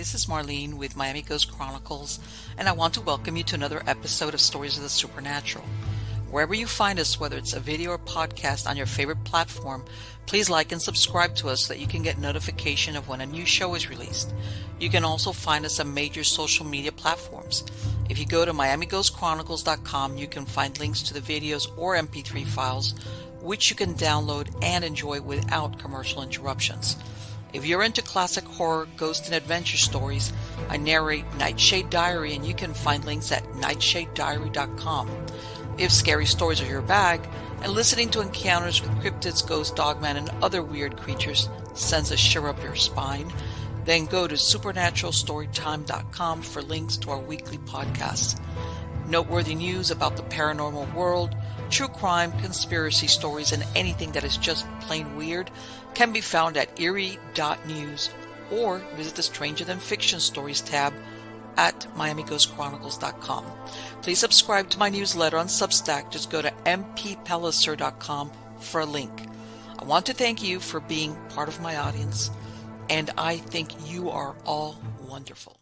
this is Marlene with Miami Ghost Chronicles, and I want to welcome you to another episode of Stories of the Supernatural. Wherever you find us, whether it's a video or podcast on your favorite platform, please like and subscribe to us so that you can get notification of when a new show is released. You can also find us on major social media platforms. If you go to miamighostchronicles.com, you can find links to the videos or MP3 files, which you can download and enjoy without commercial interruptions. If you're into classic horror, ghost, and adventure stories, I narrate Nightshade Diary, and you can find links at nightshadediary.com. If scary stories are your bag, and listening to encounters with cryptids, ghosts, dogmen, and other weird creatures sends a shiver up your spine, then go to supernaturalstorytime.com for links to our weekly podcasts. Noteworthy news about the paranormal world, true crime, conspiracy stories, and anything that is just plain weird can be found at eerie.news or visit the Stranger Than Fiction Stories tab at miamighostchronicles.com. Please subscribe to my newsletter on Substack. Just go to mppellicer.com for a link. I want to thank you for being part of my audience, and I think you are all wonderful.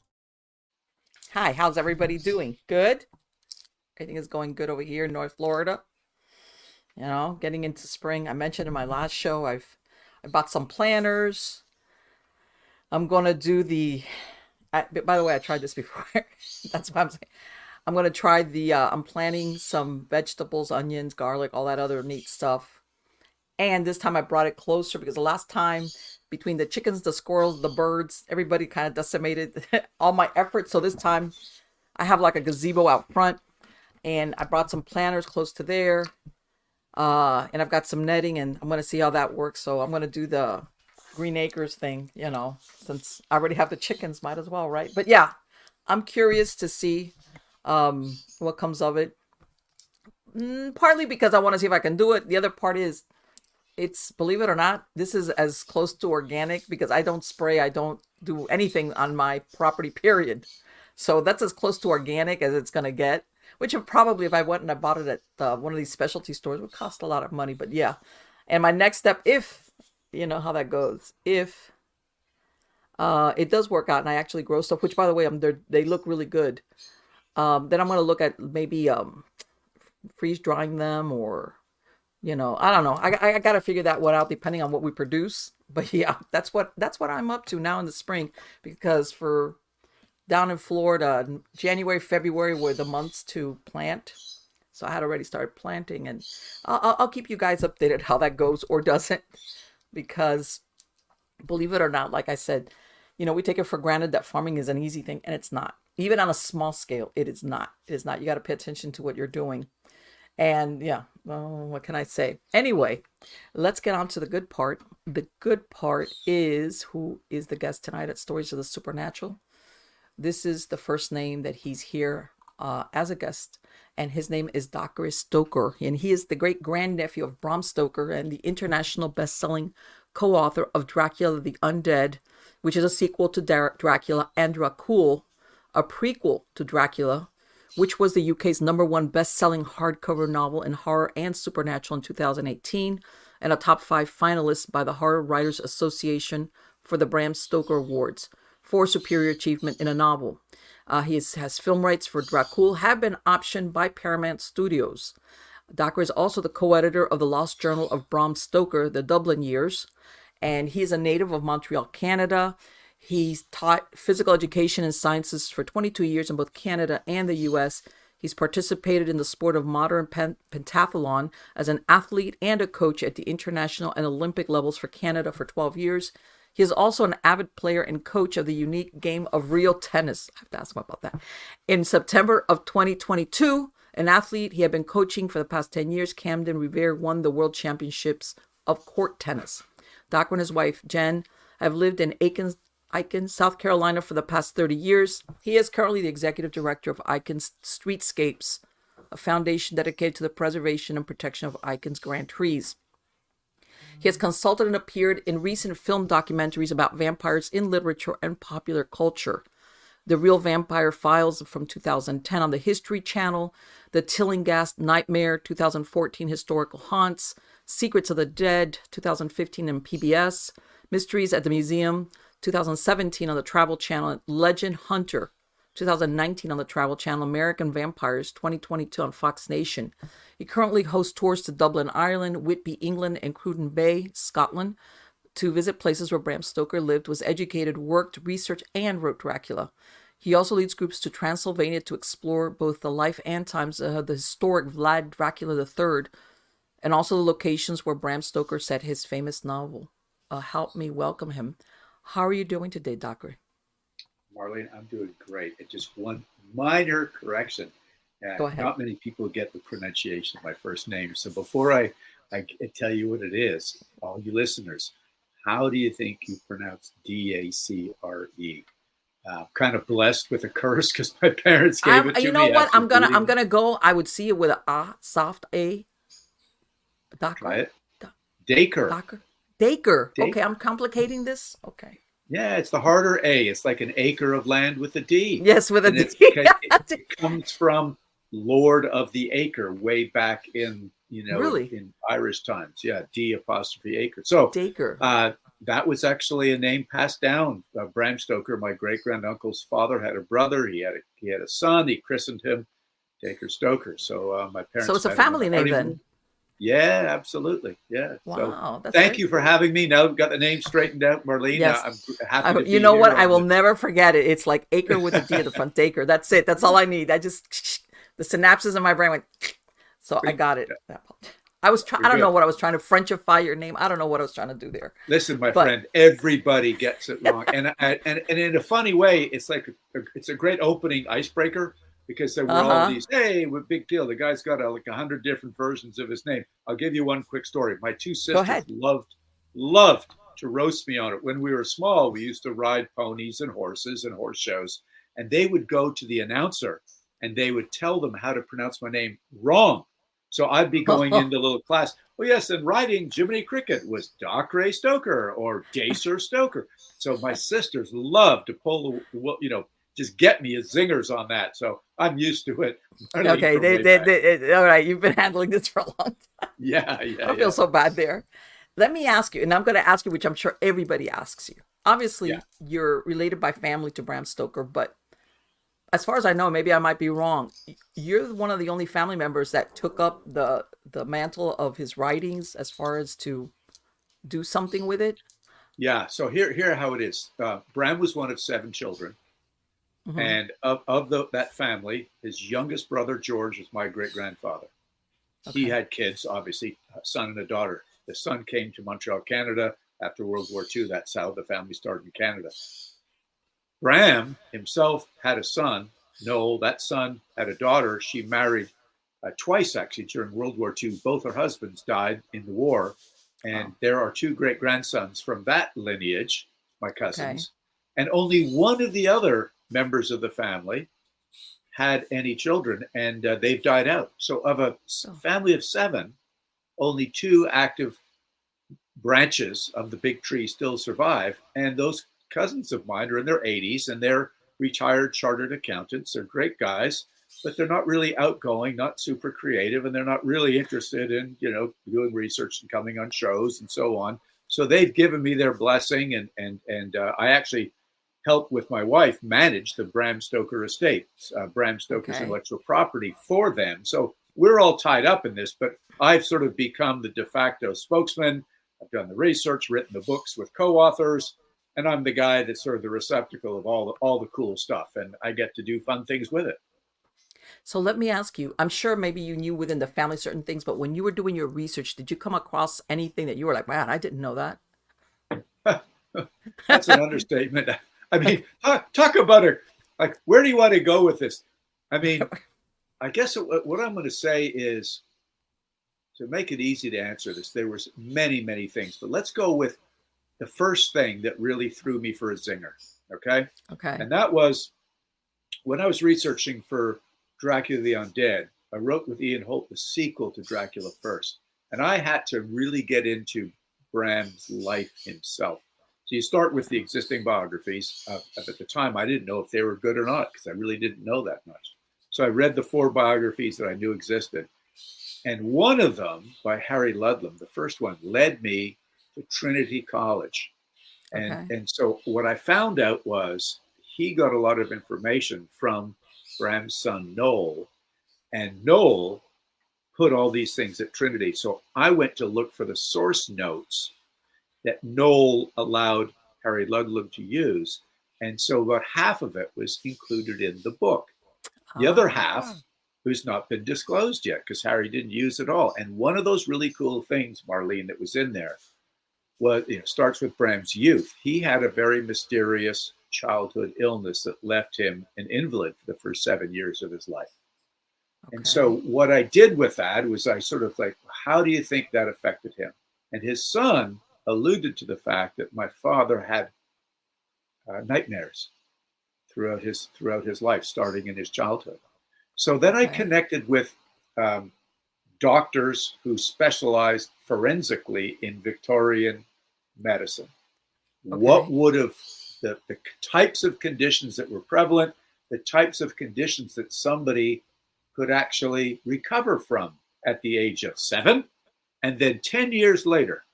Hi, how's everybody doing? Good? Everything is going good over here in North Florida. You know, getting into spring. I mentioned in my last show, I bought some planters. I'm going to do by the way, I tried this before. That's what I'm saying. I'm going to try I'm planting some vegetables, onions, garlic, all that other neat stuff. And this time I brought it closer because the last time, between the chickens, the squirrels, the birds, everybody kind of decimated all my efforts. So this time I have like a gazebo out front, and I brought some planters close to there. And I've got some netting, and I'm going to see how that works. So I'm going to do the Green Acres thing, you know, since I already have the chickens, might as well, right? But yeah, I'm curious to see what comes of it. Partly because I want to see if I can do it. The other part is, believe it or not, this is as close to organic because I don't spray. I don't do anything on my property, period. So that's as close to organic as it's going to get. Which would probably, if I went and I bought it at one of these specialty stores, would cost a lot of money. But yeah. And my next step, if, you know how that goes, if it does work out and I actually grow stuff, which by the way, they look really good. Then I'm going to look at maybe freeze drying them, or, you know, I don't know. I got to figure that one out depending on what we produce. But yeah, that's what I'm up to now in the spring, because down in Florida, January, February were the months to plant. So I had already started planting, and I'll keep you guys updated how that goes or doesn't, because believe it or not, like I said, you know, we take it for granted that farming is an easy thing, and it's not. Even on a small scale, it is not. It is not. You got to pay attention to what you're doing. And yeah, well, what can I say? Anyway, let's get on to the good part. The good part is, who is the guest tonight at Stories of the Supernatural? This is the first name that he's here as a guest, and his name is Dacre Stoker, and he is the great-grandnephew of Bram Stoker and the international best-selling co-author of Dracula the Un-Dead, which is a sequel to Dracula, and Dracul, a prequel to Dracula, which was the UK's #1 best-selling hardcover novel in horror and supernatural in 2018, and a top 5 finalist by the Horror Writers Association for the Bram Stoker Awards for superior achievement in a novel. He has film rights for Dracul, have been optioned by Paramount Studios. Dacre is also the co-editor of the Lost Journal of Bram Stoker, The Dublin Years, and he's a native of Montreal, Canada. He's taught physical education and sciences for 22 years in both Canada and the U.S. He's participated in the sport of modern pentathlon as an athlete and a coach at the international and Olympic levels for Canada for 12 years. He is also an avid player and coach of the unique game of real tennis. I have to ask him about that. In September of 2022, an athlete he had been coaching for the past 10 years, Camden Revere, won the World Championships of court tennis. Dacre and his wife, Jen, have lived in Aiken, South Carolina for the past 30 years. He is currently the executive director of Aiken's Streetscapes, a foundation dedicated to the preservation and protection of Aiken's grand trees. He has consulted and appeared in recent film documentaries about vampires in literature and popular culture. The Real Vampire Files from 2010 on the History Channel, The Tillinghast Nightmare 2014 Historical Haunts, Secrets of the Dead 2015 in PBS, Mysteries at the Museum 2017 on the Travel Channel, Legend Hunter, 2019 on the Travel Channel, American Vampires, 2022 on Fox Nation. He currently hosts tours to Dublin, Ireland, Whitby, England, and Cruden Bay, Scotland, to visit places where Bram Stoker lived, was educated, worked, researched, and wrote Dracula. He also leads groups to Transylvania to explore both the life and times of the historic Vlad Dracula III, and also the locations where Bram Stoker set his famous novel. Help me welcome him. How are you doing today, Dacre? Marlene, I'm doing great. And just one minor correction. Go ahead. Not many people get the pronunciation of my first name. So before I tell you what it is, all you listeners, how do you think you pronounce Dacre? Kind of blessed with a curse because my parents gave it to me. You know what? I'm gonna go. I would see it with a soft A. Dacre. Try it. Dacre. Dacre. Okay, I'm complicating this. Okay. Yeah, it's the harder A. It's like an acre of land with a D. Yes, with a D. It comes from Lord of the Acre way back in really? In Irish times. Yeah, D''acre. So Dacre. That was actually a name passed down. Bram Stoker, my great granduncle's father, had a brother. He had a son. He christened him Dacre Stoker. So my parents. So it's a family name then. Yeah, absolutely. Yeah. Wow. So thank you for having me. Now we've got the name straightened out, Marlene. Yes. I'm happy to be you know what? here. I will never forget it. It's like acre with a D at the front. Dacre. That's it. That's all I need. The synapses in my brain went. So I got it. I was trying. I don't know what I was trying to Frenchify your name. I don't know what I was trying to do there. Listen, my friend, everybody gets it wrong, and in a funny way, it's like it's a great opening icebreaker because there were all these. Hey, what big deal? The guy's got like 100 different versions of his name. I'll give you one quick story. My two sisters loved to roast me on it. When we were small, we used to ride ponies and horses and horse shows, and they would go to the announcer and they would tell them how to pronounce my name wrong. So I'd be going into little class. Well, yes, and riding Jiminy Cricket was Dacre Stoker or Dacre Stoker. So my sisters loved to pull the, just get me as zingers on that. So I'm used to it. Okay, all right. You've been handling this for a long time. Yeah. I feel so bad there. Let me ask you, and I'm going to ask you, which I'm sure everybody asks you. Obviously, you're related by family to Bram Stoker, but as far as I know, maybe I might be wrong, you're one of the only family members that took up the mantle of his writings as far as to do something with it. Yeah. So here how it is. Bram was one of 7 children. Mm-hmm. And of that family, his youngest brother, George, was my great-grandfather. Okay. He had kids, obviously, a son and a daughter. The son came to Montreal, Canada after World War II. That's how the family started in Canada. Bram himself had a son, Noel. That son had a daughter. She married twice, actually, during World War II. Both her husbands died in the war. And there are 2 great-grandsons from that lineage, my cousins. Okay. And only one of the other members of the family had any children, and they've died out. So of a family of 7, only 2 active branches of the big tree still survive. And those cousins of mine are in their 80s, and they're retired chartered accountants. They're great guys, but they're not really outgoing, not super creative, and they're not really interested in, doing research and coming on shows and so on. So they've given me their blessing, and I actually help with my wife manage the Bram Stoker estate, Bram Stoker's intellectual property for them. So we're all tied up in this, but I've sort of become the de facto spokesman. I've done the research, written the books with co-authors, and I'm the guy that's sort of the receptacle of all the cool stuff, and I get to do fun things with it. So let me ask you, I'm sure maybe you knew within the family certain things, but when you were doing your research, did you come across anything that you were like, man, I didn't know that? That's an understatement. I mean, talk about it. Like, where do you want to go with this? I mean, I guess what I'm going to say is, to make it easy to answer this, there was many, many things, but let's go with the first thing that really threw me for a zinger. Okay. And that was when I was researching for Dracula the Un-Dead. I wrote with Ian Holt the sequel to Dracula first, and I had to really get into Bram's life himself. So you start with the existing biographies. At the time, I didn't know if they were good or not because I really didn't know that much. So I read the 4 biographies that I knew existed. And one of them, by Harry Ludlam, the first one, led me to Trinity College. Okay. And so what I found out was he got a lot of information from Bram's son Noel, and Noel put all these things at Trinity. So I went to look for the source notes that Noel allowed Harry Ludlam to use. And so about half of it was included in the book. The other half, Ah, who's not been disclosed yet because Harry didn't use it all. And one of those really cool things, Marlene, that was in there was, starts with Bram's youth. He had a very mysterious childhood illness that left him an invalid for the first 7 years of his life. And so okay. what I did with that was I sort of like, how do you think that affected him? And his son alluded to the fact that my father had nightmares throughout his life, starting in his childhood. So then I Okay. connected with doctors who specialized forensically in Victorian medicine. What Okay. would have the types of conditions that were prevalent, the types of conditions that somebody could actually recover from at the age of 7, and then 10 years later,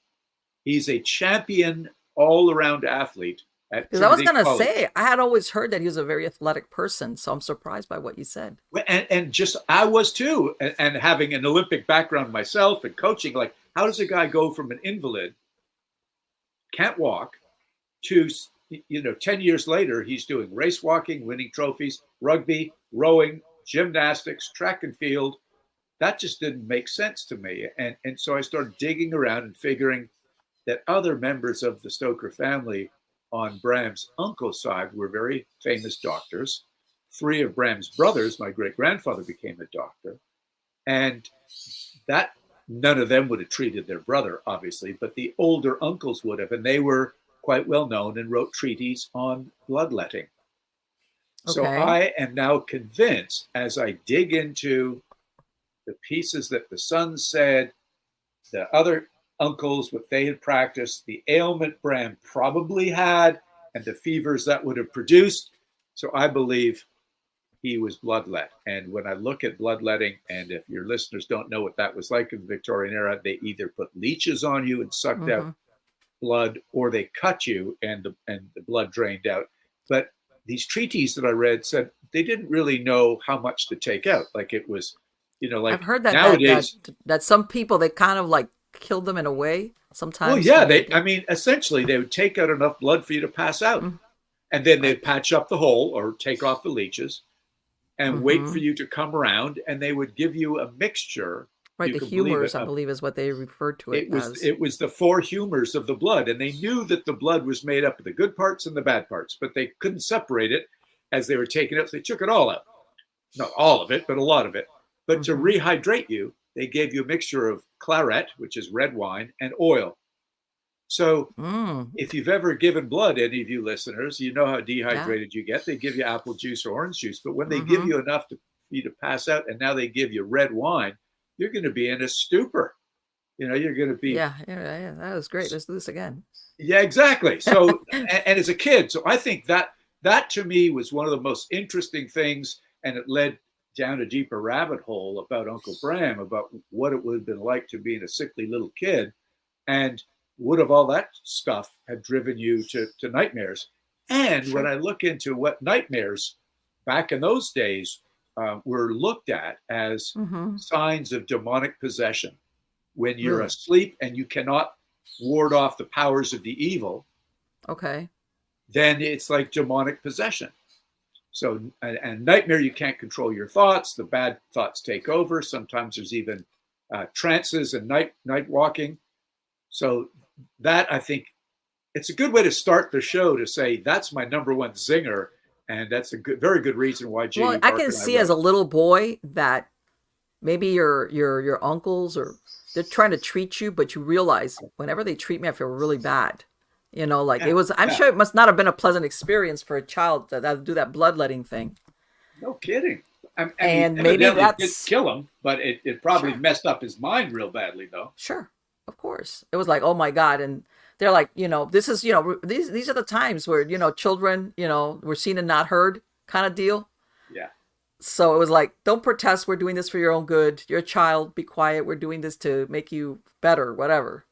he's a champion all-around athlete at Because I was Trinity gonna College. say, I had always heard that he was a very athletic person, so I'm surprised by what you said. And just I was too, and having an Olympic background myself and coaching, like how does a guy go from an invalid, can't walk, to 10 years later he's doing race walking, winning trophies, rugby, rowing, gymnastics, track and field. That just didn't make sense to me, and so I started digging around and figuring that other members of the Stoker family on Bram's uncle's side were very famous doctors. 3 of Bram's brothers, my great grandfather became a doctor, and that none of them would have treated their brother, obviously, but the older uncles would have, and they were quite well known and wrote treatises on bloodletting. So Okay. I am now convinced, as I dig into the pieces that the son said, the other uncles, what they had practiced, the ailment Bram probably had, and the fevers that would have produced. So I believe he was bloodlet. And when I look at bloodletting, and if your listeners don't know what that was like in the Victorian era, they either put leeches on you and sucked out Mm-hmm. blood, or they cut you and the blood drained out. But these treatises that I read said they didn't really know how much to take out. Like it was, I've like heard that nowadays. some people they kind of like killed them in a way. Well, Sometimes yeah, when they I did. mean, essentially, they would take out enough blood for you to pass out, Mm, and then they'd right. patch up the hole or take off the leeches and wait for Mm-hmm. you to come around, and they would give you a mixture. Right. You The can believe it. humors, I believe, is what they referred to it as. It was the 4 humors of the blood, and they knew that the blood was made up of the good parts and the bad parts, but they couldn't separate it as they were taking it. So they took it all out, not all of it, but a lot of it. But to Mm-hmm. rehydrate you, they gave you a mixture of claret, which is red wine, and oil. So Mm. if you've ever given blood, any of you listeners, you know how Yeah. dehydrated you get. They give you apple juice or orange juice, but when they give Mm-hmm. you enough for you to pass out, and now they give you red wine, you're going to be in a stupor. You're going to be, Yeah. Yeah. Yeah. That was great. Let's do this again. yeah, exactly. So, and as a kid, so I think that to me was one of the most interesting things, and it led down a deeper rabbit hole about Uncle Bram, about what it would have been like to be in a sickly little kid, and would have all that stuff have driven you to nightmares. And when Sure. I look into what nightmares back in those days were looked at as Mm-hmm. signs of demonic possession, when you're Really? asleep and you cannot ward off the powers of the evil, Okay. then it's like demonic possession. So, and nightmare, you can't control your thoughts. The bad thoughts take over. Sometimes there's even trances and night walking. So that, I think, it's a good way to start the show to say that's my number one zinger, and that's a very good reason why Well, J.D. I Barker can and I see as wrote. a little boy that maybe your uncles or they're trying to treat you, but you realize whenever they treat me, I feel really bad. Like Yeah, it was. I'm yeah, sure it must not have been a pleasant experience for a child that do that bloodletting thing. no kidding. I mean, And maybe evidently it did that's kill him, but it probably sure, messed up his mind real badly, though. sure, of course. It was like, oh my God, and they're like, this is, these are the times where children, were seen and not heard kind of deal. Yeah, So it was like, don't protest. We're doing this for your own good. You're a child. Be quiet. We're doing this to make you better, whatever.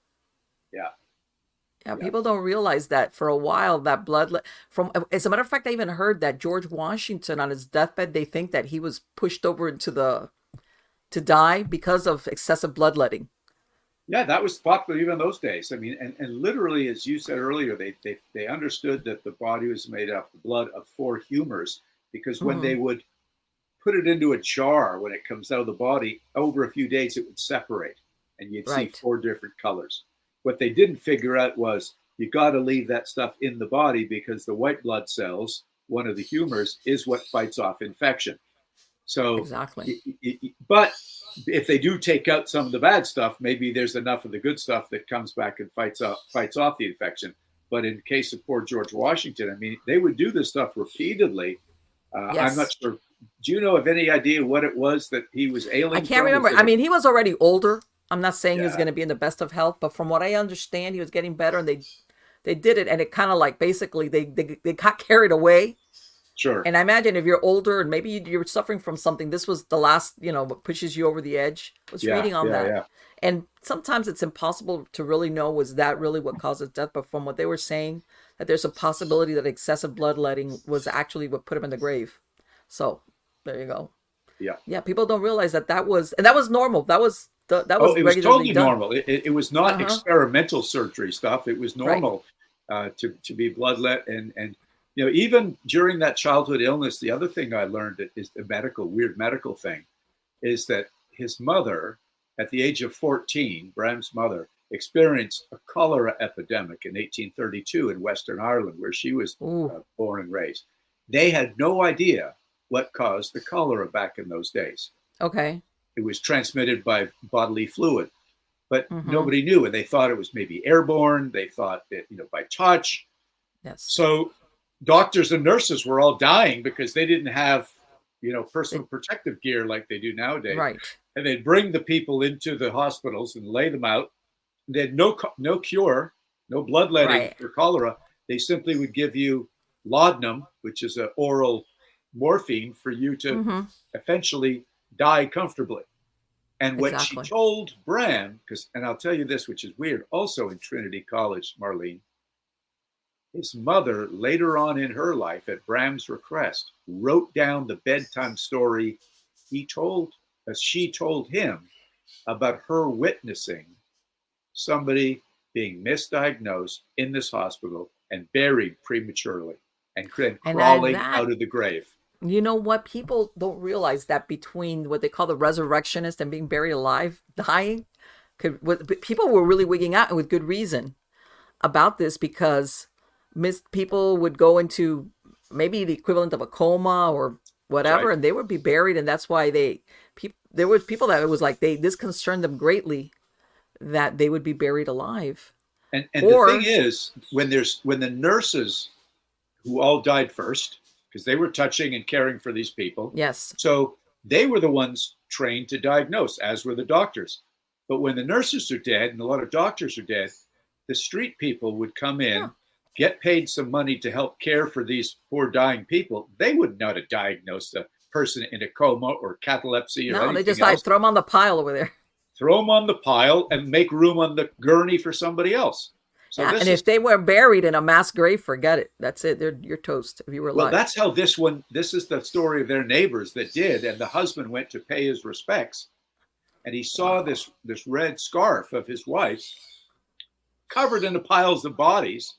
yeah. Yeah, Yeah. people don't realize that for a while that from as a matter of fact, I even heard that George Washington on his deathbed, they think that he was pushed over into the to die because of excessive bloodletting. Yeah, that was popular even in those days. I mean, and literally, as you said earlier, they understood that the body was made up of blood of four humors because when Hmm. they would put it into a jar, when it comes out of the body, over a few days it would separate and you'd see Right. four different colors. What they didn't figure out was you got to leave that stuff in the body because the white blood cells, one of the humors, is what fights off infection. So, Exactly. but if they do take out some of the bad stuff, maybe there's enough of the good stuff that comes back and fights off the infection. But in the case of poor George Washington, I mean, they would do this stuff repeatedly. I'm not Yes. sure. Do you know of any idea what it was that he was I ailing can't from? Was remember. it I mean, he was already older. I'm not saying he was yeah, going to be in the best of health, but from what I understand, he was getting better, and they did it, and it kind of like basically they got carried away. sure. And I imagine if you're older and maybe you're suffering from something, this was the last, what pushes you over the edge. I was Yeah, reading on yeah, that. yeah. And sometimes it's impossible to really know was that really what causes death. But from what they were saying, that there's a possibility that excessive bloodletting was actually what put him in the grave. So there you go. Yeah. Yeah, people don't realize and that was normal. That Oh, was it was regularly totally done. normal. It was not Uh-huh. experimental surgery stuff. It was Right. normal to be bloodlet and even during that childhood illness, the other thing I learned is the weird medical thing is that his mother, at the age of 14, Bram's mother, experienced a cholera epidemic in 1832 in Western Ireland, where she was Ooh. born and raised. They had no idea what caused the cholera back in those days. Okay. It was transmitted by bodily fluid, but Mm-hmm. nobody knew, and they thought it was maybe airborne. They thought that by touch. Yes. So doctors and nurses were all dying because they didn't have personal They, protective gear like they do nowadays, right. and they'd bring the people into the hospitals and lay them out. They had no cure, no bloodletting Right. for cholera. They simply would give you laudanum, which is an oral morphine for you to Mm-hmm. eventually die comfortably. And what she Exactly. told Bram, and I'll tell you this, which is weird, also in Trinity College, Marlene, his mother, later on in her life, at Bram's request, wrote down the bedtime story she told him about her witnessing somebody being misdiagnosed in this hospital and buried prematurely and And then crawling that out of the grave. You know what? People don't realize that between what they call the resurrectionist and being buried alive, dying, people were really wigging out and with good reason about this because people would go into maybe the equivalent of a coma or That's whatever, right. and they would be buried, and that's why there were people that it was like this concerned them greatly that they would be buried alive. And the thing Or is, when the nurses who all died first, because they were touching and caring for these people, yes, so they were the ones trained to diagnose, as were the doctors. But when the nurses are dead and a lot of doctors are dead, the street people would come yeah, in, get paid some money to help care for these poor dying people. They would not have diagnosed a person in a coma or catalepsy or no, they anything just like else. throw them on the pile over there. Throw them on the pile and make room on the gurney for somebody else. So Yeah, and this is if they were buried in a mass grave, forget it. That's it. You're toast if you were Well, alive. that's how this is the story of their neighbors that did. And the husband went to pay his respects and he saw Wow. this red scarf of his wife's covered in the piles of bodies.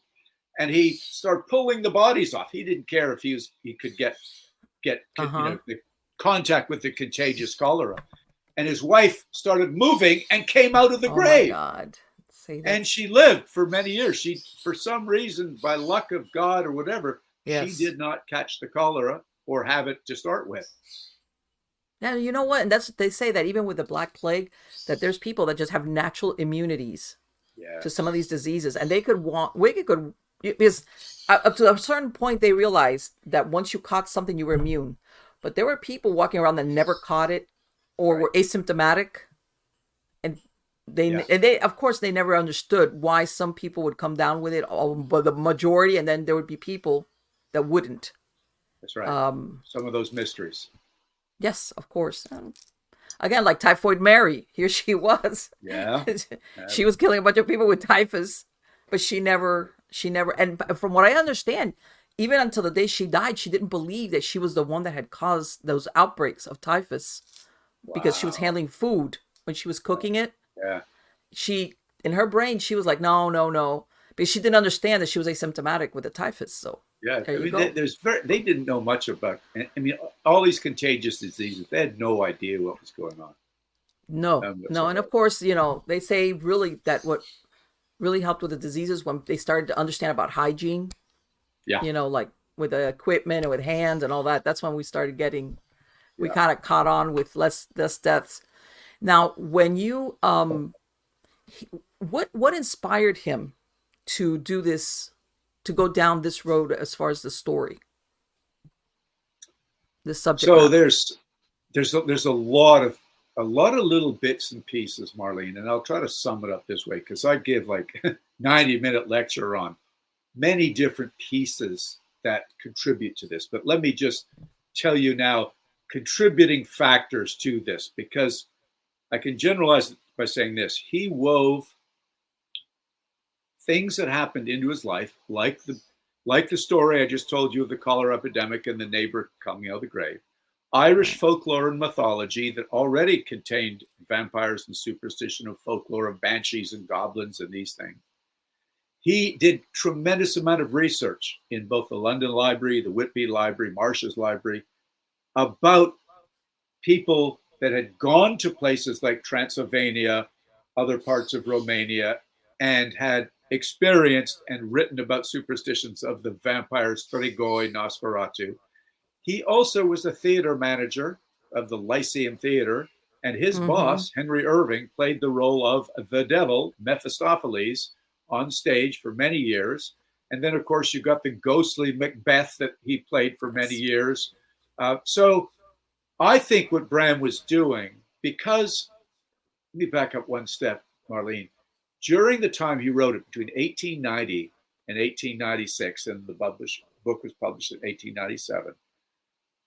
And he started pulling the bodies off. He didn't care if he could get Uh huh. the contact with the contagious cholera. And his wife started moving and came out of the Oh my grave. God. See, And that's she lived for many years. She, for some reason, by luck of God or whatever, she yes. did not catch the cholera or have it to start with. Now you know what, and that's they say that even with the Black Plague, that there's people that just have natural immunities Yeah, to some of these diseases, and they could want we could because up to a certain point they realized that once you caught something you were immune, but there were people walking around that never caught it or right. were asymptomatic, and Yeah, they of course they never understood why some people would come down with it, but the majority, and then there would be people that wouldn't. that's right. Um, Some of those mysteries. yes, of course. Again, like Typhoid Mary, here she was. Yeah. She was killing a bunch of people with typhus, but she never, and from what I understand, even until the day she died, she didn't believe that she was the one that had caused those outbreaks of typhus because she was Wow. handling food when she was cooking it. Yeah. She, in her brain, she was like, no, no, no, because she didn't understand that she was asymptomatic with the typhus. So Yeah. there I you mean, go. they didn't know much about, I mean, all these contagious diseases, they had no idea what was going on. No, None no, and whatsoever. of course, they say really that what really helped with the diseases when they started to understand about hygiene. Yeah. Like with the equipment and with hands and all that. That's when we started getting, we Yeah. kind of caught on with less deaths. Now, when you what inspired him to do this, to go down this road as far as the story, this subject So matter? there's a lot of little bits and pieces, Marlene, and I'll try to sum it up this way because I give like 90-minute lecture on many different pieces that contribute to this. But let me just tell you now contributing factors to this because I can generalize it by saying this. He wove things that happened into his life, like the story I just told you of the cholera epidemic and the neighbor coming out of the grave, Irish Right. folklore and mythology that already contained vampires and superstition of folklore of banshees and goblins and these things. He did tremendous amount of research in both the London Library, the Whitby Library, Marsh's Library about people that had gone to places like Transylvania, other parts of Romania, and had experienced and written about superstitions of the vampires Strigoi, Nosferatu. He also was a theater manager of the Lyceum Theater, and his Mm-hmm. boss, Henry Irving, played the role of the devil, Mephistopheles, on stage for many years. And then, of course, you got the ghostly Macbeth that he played for many Yes. years. So I think what Bram was doing, because, let me back up one step, Marlene. During the time he wrote it, between 1890 and 1896, and the book was published in 1897,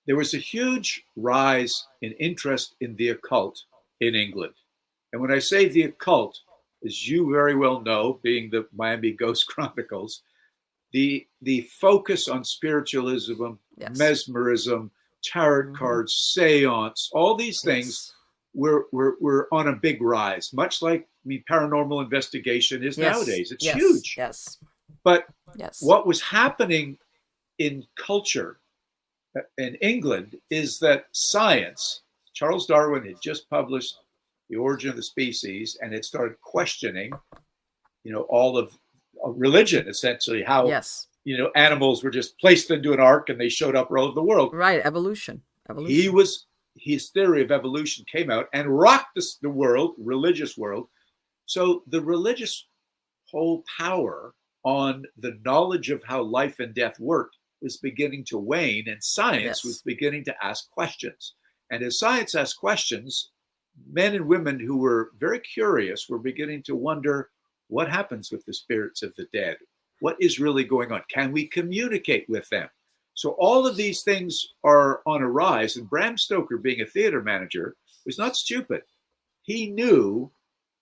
there was a huge rise in interest in the occult in England. And when I say the occult, as you very well know, being the Miami Ghost Chronicles, the focus on spiritualism, Yes. mesmerism, tarot Mm-hmm. cards, seance, all these things Yes. were on a big rise, much like paranormal investigation is Yes. nowadays. It's Yes. huge. Yes. But Yes. what was happening in culture in England is that science, Charles Darwin had just published The Origin of the Species, and it started questioning, all of religion, essentially, how, Yes. animals were just placed into an ark and they showed up all over the world. Right. Evolution. He Evolution. was His theory of evolution came out and rocked the world, religious world. So the religious whole power on the knowledge of how life and death worked was beginning to wane, and science was Yes. beginning to ask questions. And as science asked questions, men and women who were very curious were beginning to wonder what happens with the spirits of the dead? What is really going on? Can we communicate with them? So all of these things are on a rise. And Bram Stoker, being a theater manager, was not stupid. He knew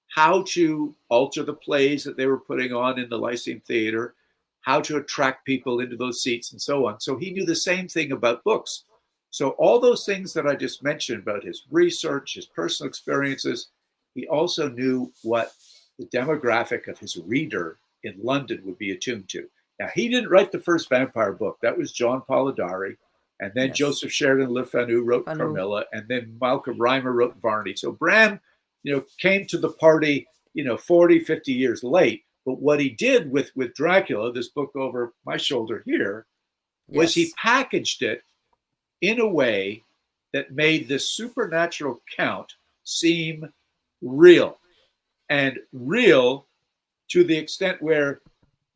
how to alter the plays that they were putting on in the Lyceum Theater, how to attract people into those seats, and so on. So he knew the same thing about books. So all those things that I just mentioned about his research, his personal experiences, he also knew what the demographic of his reader in London would be attuned to. Now, he didn't write the first vampire book. That was John Polidori. And then Yes. Joseph Sheridan Le Fanu wrote Fanu. Carmilla. And then Malcolm Reimer wrote Varney. So Bram, came to the party, 40, 50 years late. But what he did with Dracula, this book over my shoulder here, was he Yes. packaged it in a way that made this supernatural count seem real, and real to the extent where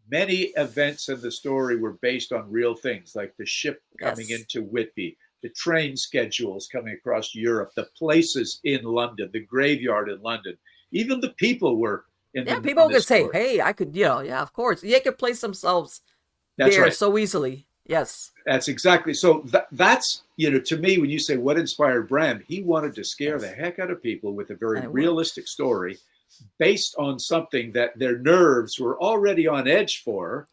many events in the story were based on real things, like the ship coming Yes. into Whitby, the train schedules coming across Europe, the places in London, the graveyard in London. Even the people were in Yeah. the in People the could say, story. "Hey, I could," yeah, of course. They could place themselves That's there right. so easily. Yes. That's exactly. So that's, to me, when you say what inspired Bram, he wanted to scare the Yes. heck out of people with a very And it worked. realistic story based on something that their nerves were already on edge for.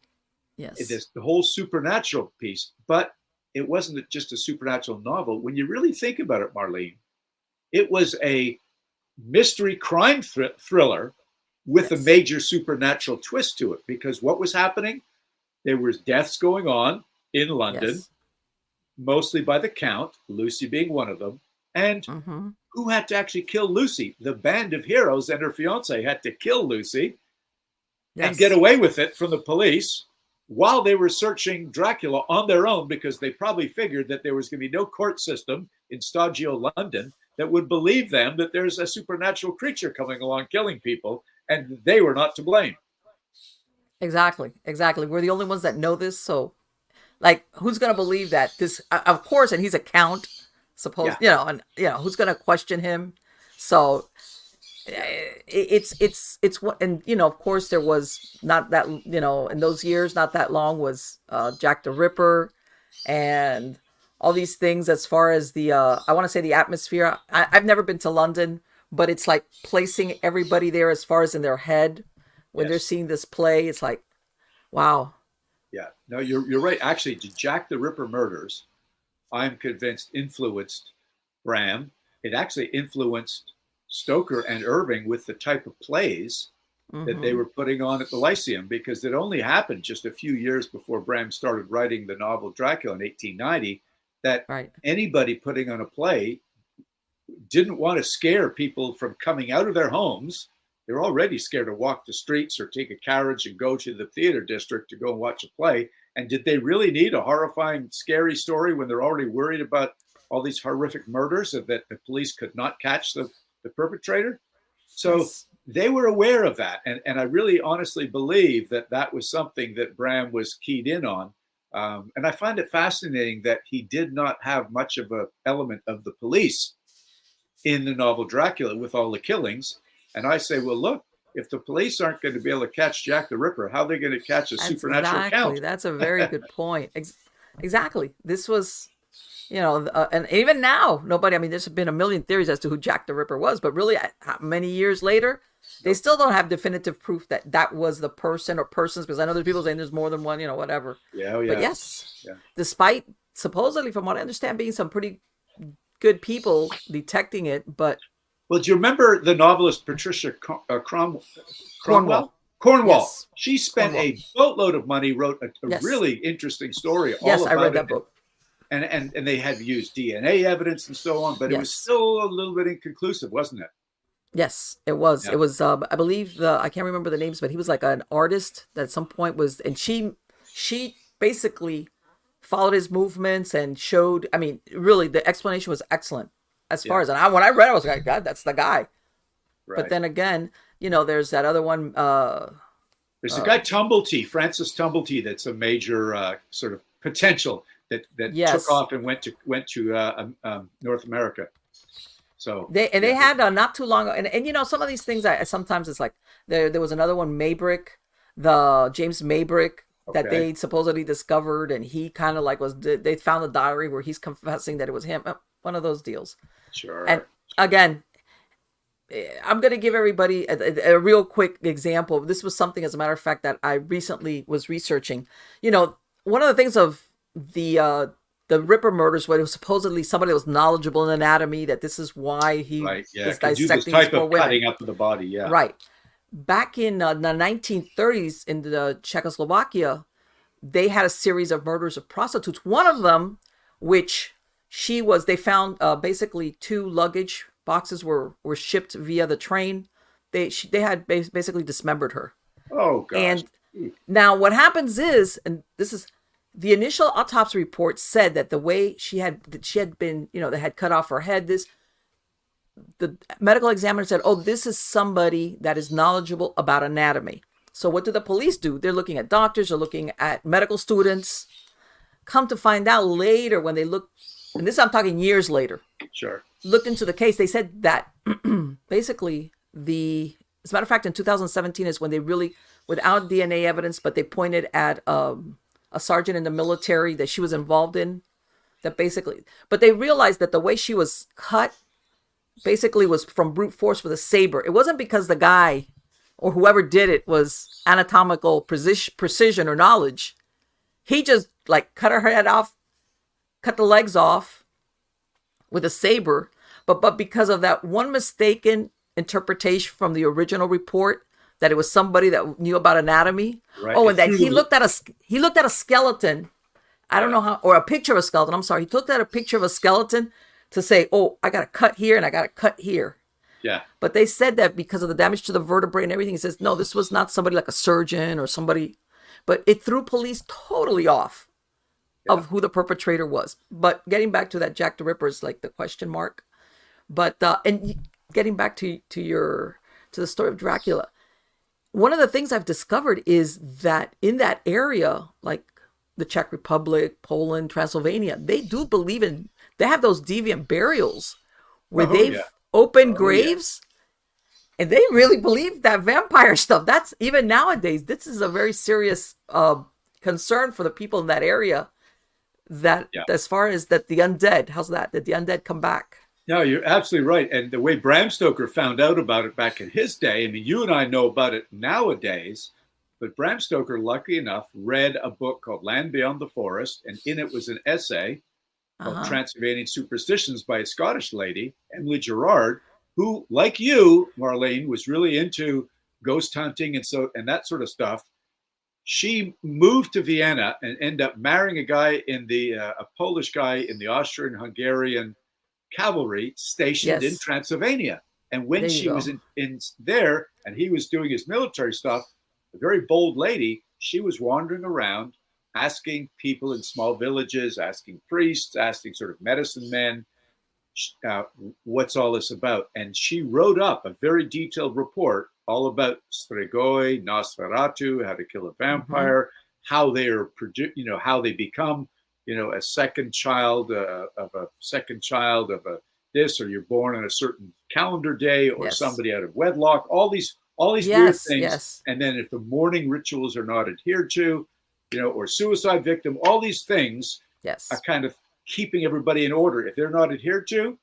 Yes. The whole supernatural piece. But it wasn't just a supernatural novel. When you really think about it, Marlene, it was a mystery crime thriller with a major supernatural twist to it. Because what was happening? There was deaths going on in London, mostly by the Count, Lucy being one of them. And who had to actually kill Lucy? The band of heroes and her fiance had to kill Lucy and get away with it from the police while they were searching Dracula on their own, because they probably figured that there was going to be no court system in Stagio, London, that would believe them that there's a supernatural creature coming along killing people, and they were not to blame. Exactly. We're the only ones that know this, so like, who's going to believe that this, of course, and he's a count, suppose, who's going to question him? So it's what, and of course there was not that, in those years, not that long, was Jack the Ripper and all these things as far as the I want to say the atmosphere. I've never been to London, but it's like placing everybody there as far as in their head when they're seeing this play. It's like, wow. Yeah, no, you're right. Actually, the Jack the Ripper murders, I'm convinced, influenced Bram. It actually influenced Stoker and Irving with the type of plays that they were putting on at the Lyceum, because it only happened just a few years before Bram started writing the novel Dracula in 1890 that anybody putting on a play didn't want to scare people from coming out of their homes. They're already scared to walk the streets or take a carriage and go to the theater district to go and watch a play. And did they really need a horrifying, scary story when they're already worried about all these horrific murders that the police could not catch the perpetrator? So they were aware of that. And I really honestly believe that that was something that Bram was keyed in on. And I find it fascinating that he did not have much of an element of the police in the novel Dracula with all the killings. And I say, well, look, if the police aren't going to be able to catch Jack the Ripper, how are they going to catch a supernatural count? That's a very good point. Exactly. This was, and even now, nobody, I mean, there's been a million theories as to who Jack the Ripper was, but really, many years later, they still don't have definitive proof that that was the person or persons, because I know there's people saying there's more than one, whatever. Yeah. But yes, despite supposedly, from what I understand, being some pretty good people detecting it, but... Well, do you remember the novelist Patricia Cornwell? Yes. She spent a boatload of money, wrote a really interesting story. Yes, I read that book. And they had used DNA evidence and so on, but it was still a little bit inconclusive, wasn't it? Yes, it was. Yeah. It was, I believe, I can't remember the names, but he was like an artist that at some point was, and she basically followed his movements and showed, I mean, really, the explanation was excellent. As far as, when I read it, I was like, God, that's the guy. Right. But then again, there's that other one. There's a guy, Tumblety, Francis Tumblety, that's a major sort of potential that took off and went to North America. So they had not too long ago, and some of these things, sometimes it's like there was another one, Maybrick, the James Maybrick, that they supposedly discovered, and he kind of like they found the diary where he's confessing that it was him. One of those deals. Sure. And again, I'm going to give everybody a real quick example. This was something, as a matter of fact, that I recently was researching. One of the things of the Ripper murders, where it was supposedly somebody that was knowledgeable in anatomy, that this is why he is dissecting these poor women. Cutting up of the body, yeah. Right. Back in the 1930s in the Czechoslovakia, they had a series of murders of prostitutes. One of them, which... they found basically 2 luggage boxes were shipped via the train. They had basically dismembered her. Oh, gosh. And now what happens is, and this is, the initial autopsy report said that the way she had been, they had cut off her head, the medical examiner said, oh, this is somebody that is knowledgeable about anatomy. So what do the police do? They're looking at doctors, they're looking at medical students. Come to find out later when they look, and this I'm talking years later. Sure. Looked into the case. They said that basically as a matter of fact, in 2017 is when they really, without DNA evidence, but they pointed at a sergeant in the military that she was involved in, that basically, but they realized that the way she was cut, basically was from brute force with a saber. It wasn't because the guy or whoever did it was anatomical precision or knowledge. He just like cut her head off, cut the legs off with a saber. But because of that one mistaken interpretation from the original report that it was somebody that knew about anatomy. Right. Oh, and that he looked at a skeleton. I don't know how, or a picture of a skeleton. I'm sorry. He looked at a picture of a skeleton to say, oh, I got to cut here and I got to cut here. Yeah. But they said that because of the damage to the vertebrae and everything, he says, no, this was not somebody like a surgeon or somebody, but it threw police totally off of who the perpetrator was. But getting back to that Jack the Ripper is like the question mark. But, and getting back to the story of Dracula, one of the things I've discovered is that in that area, like the Czech Republic, Poland, Transylvania, they do believe they have those deviant burials where they've opened graves and they really believe that vampire stuff. That's even nowadays, this is a very serious concern for the people in that area that as far as that the undead, how's that? That the undead come back. No, you're absolutely right. And the way Bram Stoker found out about it back in his day, I mean, you and I know about it nowadays, but Bram Stoker, lucky enough, read a book called Land Beyond the Forest, and in it was an essay called Transylvanian Superstitions by a Scottish lady, Emily Gerard, who, like you, Marlene, was really into ghost hunting and that sort of stuff. She moved to Vienna and ended up marrying a guy a Polish guy in the Austrian-Hungarian cavalry stationed in Transylvania. And when she was in there and he was doing his military stuff, a very bold lady, she was wandering around asking people in small villages, asking priests, asking sort of medicine men, what's all this about? And she wrote up a very detailed report all about Strigoi, Nosferatu, how to kill a vampire, how they are, how they become, a second child of a this, or you're born on a certain calendar day, or somebody out of wedlock, all these weird things. Yes. And then if the mourning rituals are not adhered to, or suicide victim, all these things are kind of keeping everybody in order. If they're not adhered to,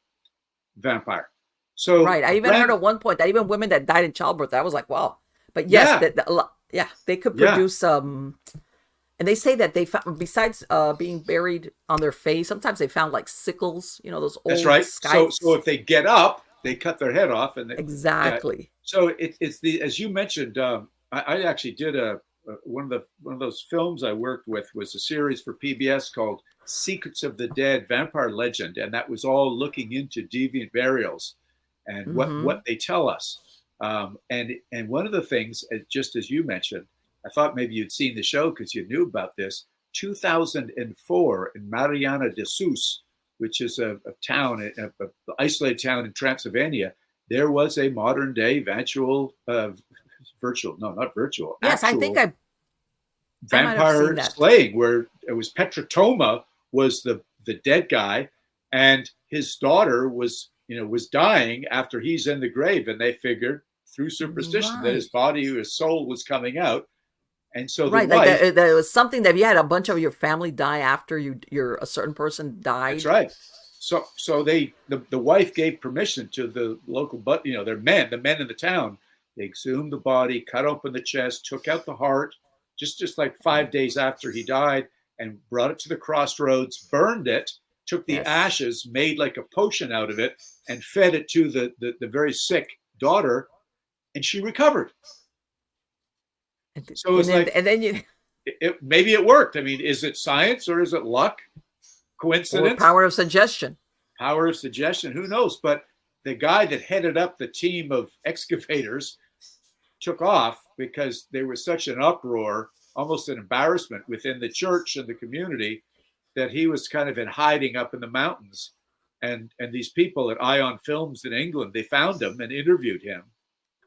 vampire. So right. I even heard at one point that even women that died in childbirth, I was like, wow. But yes, they could produce and they say that they found, besides being buried on their face, sometimes they found like sickles, those old scythes. So if they get up, they cut their head off. And exactly. So it's as you mentioned, I actually did one of those films I worked with was a series for PBS called Secrets of the Dead, Vampire Legend. And that was all looking into deviant burials and what they tell us. And one of the things, just as you mentioned, I thought maybe you'd seen the show because you knew about this. 2004 in Mariana de Sus, which is a town, an isolated town in Transylvania, there was a modern day virtual, not virtual. Yes, I think vampire slaying where it was Petratoma was the dead guy, and his daughter was dying after he's in the grave, and they figured through superstition that his soul was coming out. And so the wife, there was something that you had a bunch of your family die after you're a certain person died. That's right. So the wife gave permission to the local, the men in the town. They exhumed the body, cut open the chest, took out the heart, just like 5 days after he died, and brought it to the crossroads, burned it, took the ashes, made like a potion out of it, and fed it to the very sick daughter, and she recovered. So it's maybe it worked. I mean, is it science or is it luck? Coincidence? Or power of suggestion. Power of suggestion. Who knows? But the guy that headed up the team of excavators took off because there was such an uproar, almost an embarrassment within the church and the community, that he was kind of in hiding up in the mountains. And these people at Ion Films in England, they found him and interviewed him.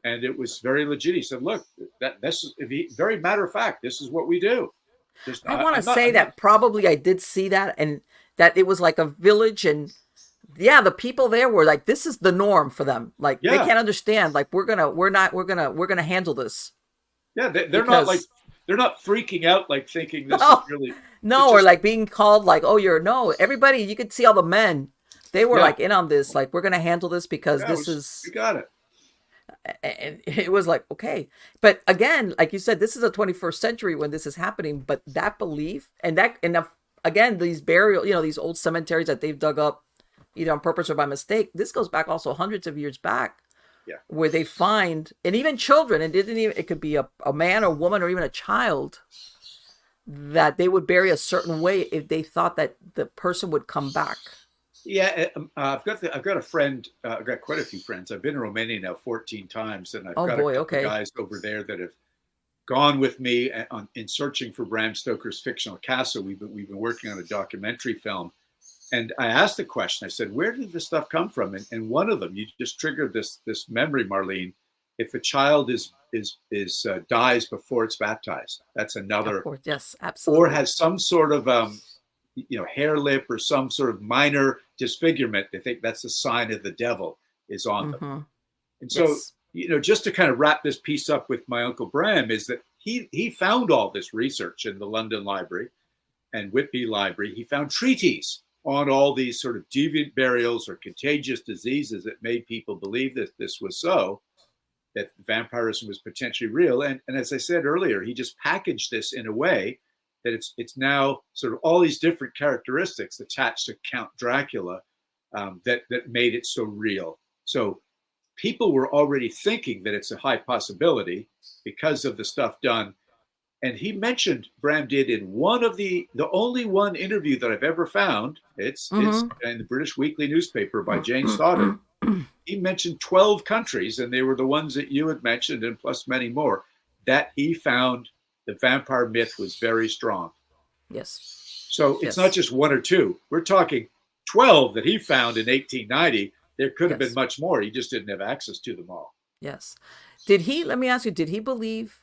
And it was very legit. He said, look, that's very matter of fact, this is what we do. I want to say that probably I did see that, and that it was like a village, and the people there were like, this is the norm for them. Like they can't understand. Like we're gonna handle this. Yeah, they're not freaking out, like thinking this is really or like being called like, oh, everybody. You could see all the men They were Yeah, like in on this, like, we're gonna handle this because yeah, this is, you got it. and it was like, okay. But again, like you said, this is a 21st century when this is happening, but that belief again, these burial, these old cemeteries that they've dug up either on purpose or by mistake, this goes back also hundreds of years back, Yeah. where they find, and even children, it could be a man or woman or even a child, that they would bury a certain way if they thought that the person would come back. Yeah, I've got a friend. I've got quite a few friends. I've been in Romania now 14 times, and I've Oh got a boy, couple of okay. guys over there that have gone with me in searching for Bram Stoker's fictional castle. We've been working on a documentary film, and I asked the question. I said, "Where did this stuff come from?" And one of them, you just triggered this memory, Marlene. If a child dies before it's baptized, that's another. Of course, yes, absolutely. Or has some sort of hair lip or some sort of minor disfigurement, they think that's a sign of the devil is on them. And so, yes, just to kind of wrap this piece up with my Uncle Bram, is that he found all this research in the London Library and Whitby Library. He found treaties on all these sort of deviant burials or contagious diseases that made people believe that this was so, that vampirism was potentially real. And as I said earlier, he just packaged this in a way that it's now sort of all these different characteristics attached to Count Dracula that made it so real. So people were already thinking that it's a high possibility because of the stuff done. And he mentioned, Bram did, in one of the only one interview that I've ever found, it's in the British Weekly newspaper by Jane Stoddard. He mentioned 12 countries, and they were the ones that you had mentioned, and plus many more, that he found the vampire myth was very strong. Yes. So it's not just one or two. We're talking 12 that he found in 1890. There could have been much more. He just didn't have access to them all. Yes. Let me ask you, did he believe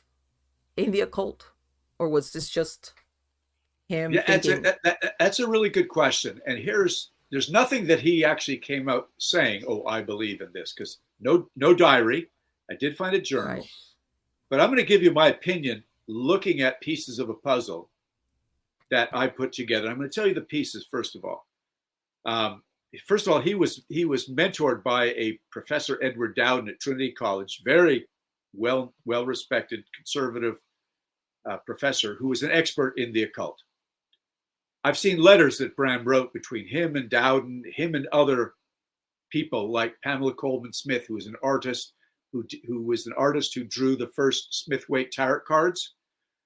in the occult? Or was this just him thinking? That's a really good question. And there's nothing that he actually came out saying, "Oh, I believe in this," because no diary. I did find a journal. Right. But I'm going to give you my opinion looking at pieces of a puzzle that I put together. I'm going to tell you the pieces first of all. First of all, he was mentored by a Professor Edward Dowden at Trinity College, very well respected conservative professor who was an expert in the occult. I've seen letters that Bram wrote between him and Dowden, him and other people like Pamela Coleman Smith, who was an artist who drew the first Smith-Waite tarot cards.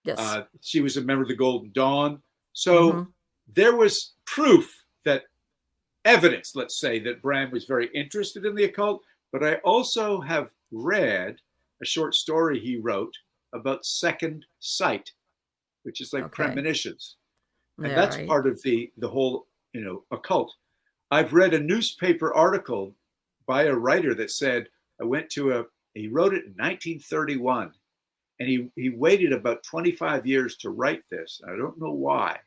Yes. She was a member of the Golden Dawn. So there was proof, that evidence, let's say, that Bram was very interested in the occult. But I also have read a short story he wrote about second sight, which is like premonitions. And that's part of the whole, occult. I've read a newspaper article by a writer that said, he wrote it in 1931, and he waited about 25 years to write this. I don't know why,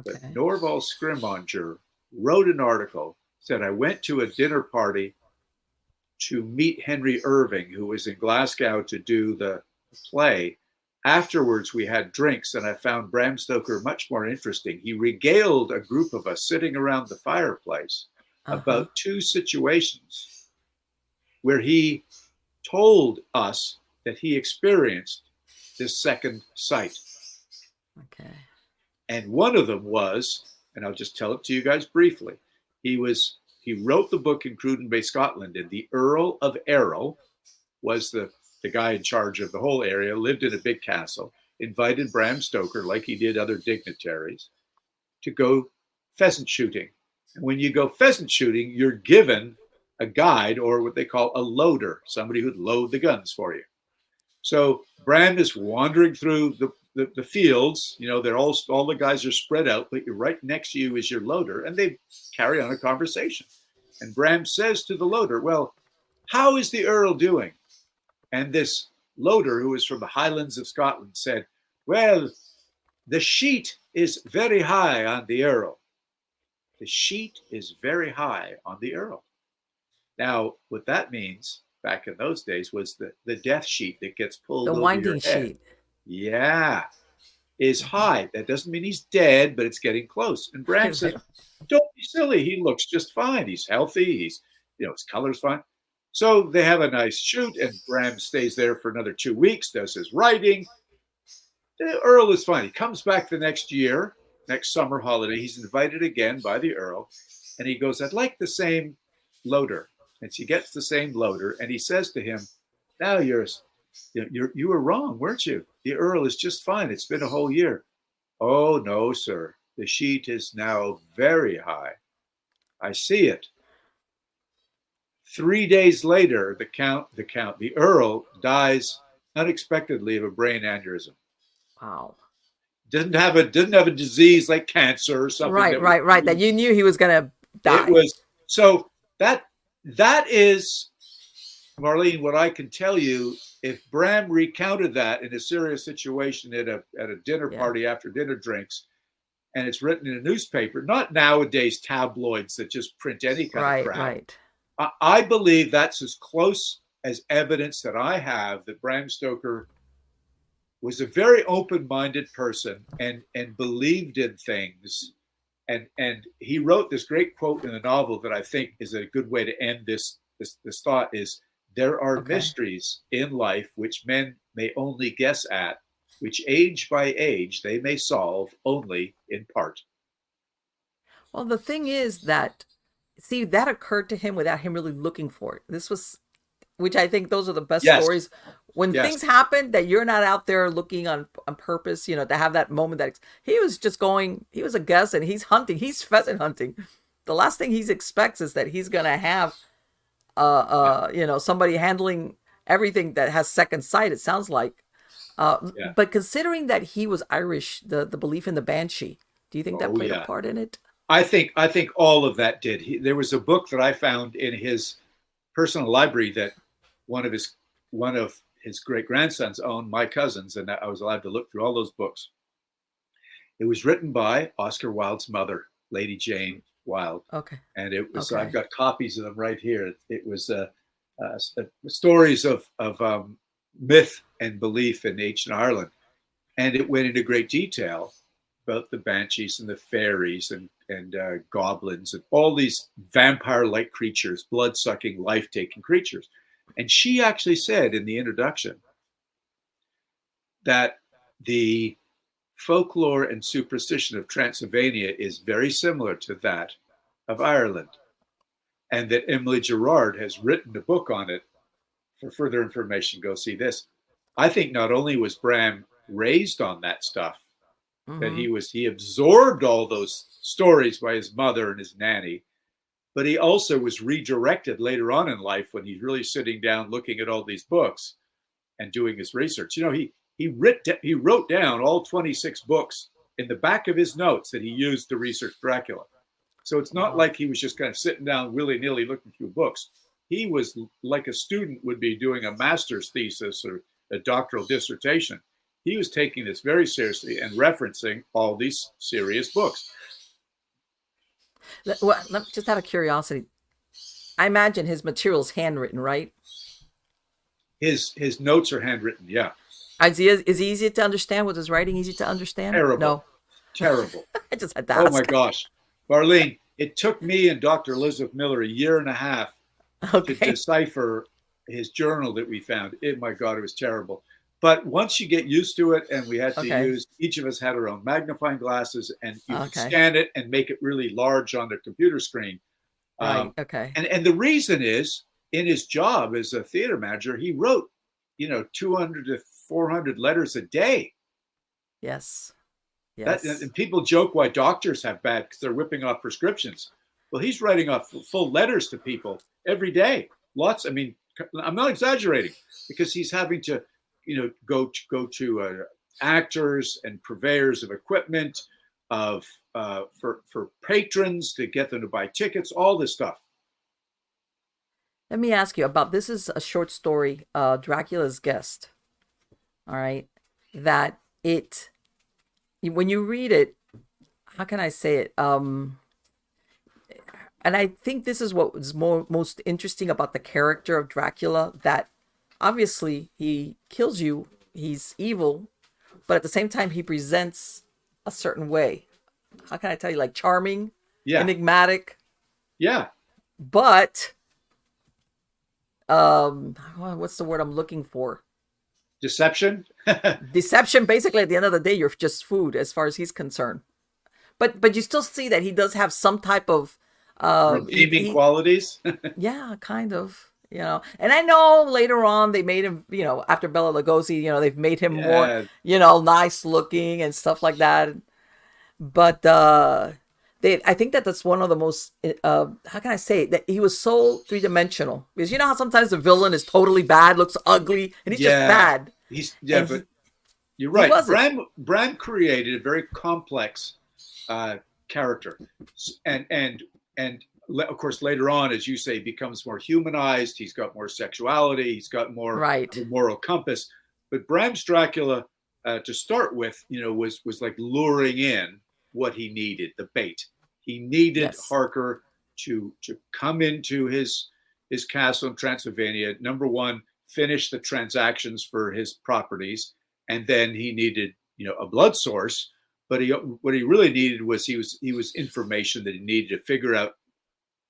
but Norval Scrimmanger wrote an article, said, I went to a dinner party to meet Henry Irving, who was in Glasgow to do the play. Afterwards, we had drinks, and I found Bram Stoker much more interesting. He regaled a group of us sitting around the fireplace about two situations where he told us that he experienced this second sight. Okay. And one of them was, and I'll just tell it to you guys briefly, he wrote the book in Cruden Bay, Scotland, and the Earl of Errol was the guy in charge of the whole area, lived in a big castle, invited Bram Stoker, like he did other dignitaries, to go pheasant shooting. And when you go pheasant shooting, you're given a guide, or what they call a loader, somebody who'd load the guns for you. So Bram is wandering through the fields. They're all the guys are spread out, but right next to you is your loader, and they carry on a conversation. And Bram says to the loader, well, how is the Earl doing? And this loader, who is from the Highlands of Scotland, said, well, the sheet is very high on the Earl. The sheet is very high on the Earl. Now, what that means back in those days was the death sheet that gets pulled over your head. The winding sheet. Yeah, is high. That doesn't mean he's dead, but it's getting close. And Bram said, don't be silly. He looks just fine. He's healthy. His color's fine. So they have a nice shoot, and Bram stays there for another 2 weeks, does his writing. Earl is fine. He comes back the next year, next summer holiday. He's invited again by the Earl, and he goes, "I'd like the same loader." And she gets the same loader, and he says to him, "Now you were wrong, weren't you? The Earl is just fine. It's been a whole year." "Oh no, sir. The sheet is now very high. I see it." 3 days later, the Earl dies unexpectedly of a brain aneurysm. Wow. Didn't have a disease like cancer or something. Right. That you knew he was gonna die. It was so that is, Marlene, what I can tell you. If Bram recounted that in a serious situation at a dinner party after dinner drinks, and it's written in a newspaper, not nowadays tabloids that just print any kind of crap. Right. I believe that's as close as evidence that I have that Bram Stoker was a very open-minded person and believed in things. And he wrote this great quote in the novel that I think is a good way to end this thought is, "There are mysteries in life which men may only guess at, which age by age they may solve only in part." Well, the thing is that, see, that occurred to him without him really looking for it. Which I think those are the best stories. When things happen that you're not out there looking on purpose, to have that moment that he was just going, he was a guest and he's hunting, he's pheasant hunting. The last thing he expects is that he's going to have, somebody handling everything that has second sight, it sounds like. But considering that he was Irish, the belief in the banshee, do you think that played a part in it? I think all of that did. There was a book that I found in his personal library that one of his great grandsons owned, my cousins, and I was allowed to look through all those books. It was written by Oscar Wilde's mother, Lady Jane Wilde. Okay. And it was I've got copies of them right here. It was stories of myth and belief in ancient Ireland, and it went into great detail about the banshees and the fairies and goblins and all these vampire-like creatures, blood-sucking, life-taking creatures. And she actually said in the introduction that the folklore and superstition of Transylvania is very similar to that of Ireland, and that Emily Gerard has written a book on it. For further information, go see this. I think not only was Bram raised on that stuff, that he absorbed all those stories by his mother and his nanny, but he also was redirected later on in life when he's really sitting down looking at all these books and doing his research. He wrote down all 26 books in the back of his notes that he used to research Dracula. So it's not like he was just kind of sitting down willy-nilly looking through books. He was like a student would be doing a master's thesis or a doctoral dissertation. He was taking this very seriously and referencing all these serious books. Well, just out of curiosity, I imagine his material is handwritten, right? His notes are handwritten, yeah. Is he easy to understand? Was his writing easy to understand? Terrible. No. Terrible. I just had to ask. Oh my gosh. Marlene, it took me and Dr. Elizabeth Miller a year and a half to decipher his journal that we found. My God, it was terrible. But once you get used to it, and we had to use, each of us had our own magnifying glasses, and you could scan it and make it really large on the computer screen. And the reason is, in his job as a theater manager, he wrote, 200 to 400 letters a day. Yes. And people joke why doctors have bad because they're whipping off prescriptions. Well, he's writing off full letters to people every day. Lots. I mean, I'm not exaggerating, because he's having to, go to actors and purveyors of equipment, for patrons to get them to buy tickets, all this stuff. Let me ask you about, this is a short story, Dracula's Guest. All right. That when you read it, how can I say it? And I think this is what was most interesting about the character of Dracula, that obviously he kills you, he's evil, but at the same time he presents a certain way. How can I tell you? Like charming, enigmatic. Yeah. But what's the word I'm looking for? Deception. Deception. Basically, at the end of the day, you're just food as far as he's concerned. But you still see that he does have some type of redeeming qualities. Yeah, kind of. And I know later on they made him, after Bela Lugosi, they've made him more, nice looking and stuff like that. But I think that's one of the most, how can I say it? That he was so three-dimensional. Because you know how sometimes the villain is totally bad, looks ugly, and he's just bad. But you're right. Bram created a very complex character. And of course, later on, as you say, becomes more humanized. He's got more sexuality. He's got more of a moral compass. But Bram's Dracula, to start with, was like luring in what he needed, the bait. He needed Harker to come into his castle in Transylvania. Number one, finish the transactions for his properties, and then he needed, a blood source. But what he really needed was he was information that he needed to figure out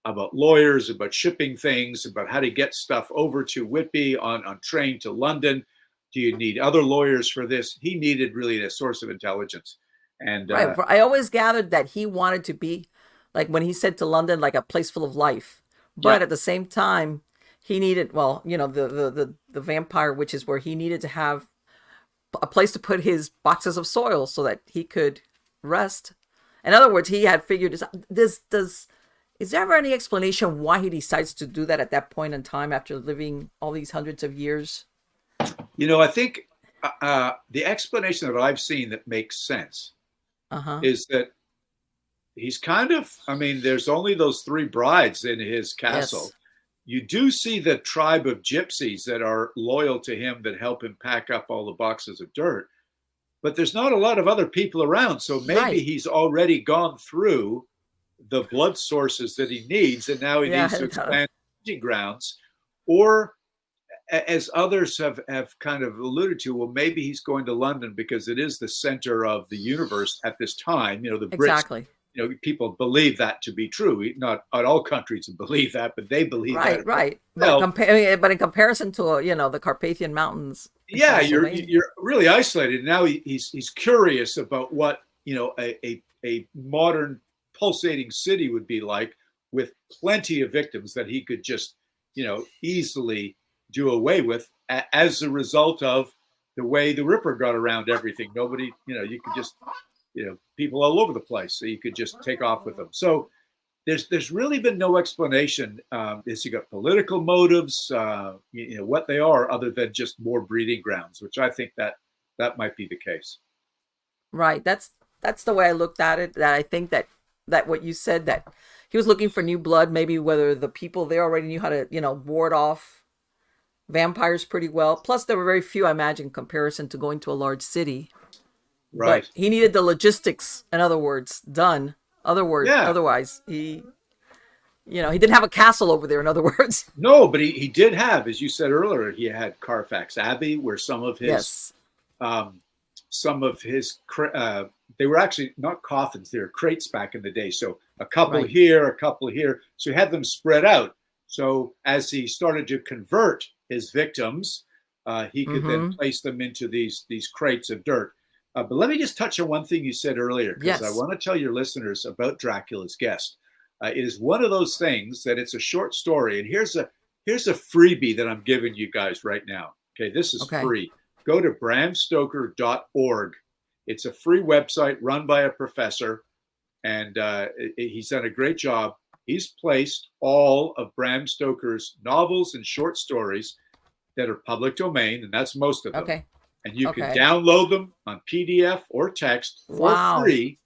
about lawyers, about shipping things, about how to get stuff over to Whitby on train to London. Do you need other lawyers for this? He needed really a source of intelligence. And I always gathered that he wanted to be, like when he said to London, like a place full of life. But at the same time, he needed, the vampire witches, where he needed to have a place to put his boxes of soil so that he could rest. In other words, he had figured this. Is there ever any explanation why he decides to do that at that point in time after living all these hundreds of years? I think the explanation that I've seen that makes sense is that he's kind of, there's only those 3 brides in his castle. Yes. You do see the tribe of gypsies that are loyal to him that help him pack up all the boxes of dirt. But there's not a lot of other people around. So maybe he's already gone through the blood sources that he needs, and now he needs to expand hunting grounds. Or, as others have kind of alluded to, well, maybe he's going to London because it is the center of the universe at this time. The Brits. Exactly. People believe that to be true. Not all countries believe that, but they believe that. Right. But in comparison to the Carpathian Mountains. Yeah, you're really isolated. Now he's curious about what a modern pulsating city would be like, with plenty of victims that he could just easily do away with as a result of the way the Ripper got around everything. Nobody, you could just people all over the place, so you could just take off with them. So there's really been no explanation. Is he got political motives? What they are, other than just more breeding grounds, which I think that might be the case. Right. That's the way I looked at it. That I think that what you said, that he was looking for new blood, maybe whether the people there already knew how to, ward off vampires pretty well. Plus, there were very few, I imagine, in comparison to going to a large city. Right. But he needed the logistics, in other words, done. Otherwise, he didn't have a castle over there, in other words. No, but he did have, as you said earlier, he had Carfax Abbey, where some of his, they were actually not coffins, they were crates back in the day. So a couple here, a couple here. So he had them spread out. So as he started to convert his victims, he could then place them into these crates of dirt. But let me just touch on one thing you said earlier, because I want to tell your listeners about Dracula's Guest. It is one of those things that it's a short story. And here's a freebie that I'm giving you guys right now. Okay, this is free. Go to bramstoker.org. It's a free website run by a professor, and he's done a great job. He's placed all of Bram Stoker's novels and short stories that are public domain, and that's most of them. Okay. And you can download them on PDF or text for free.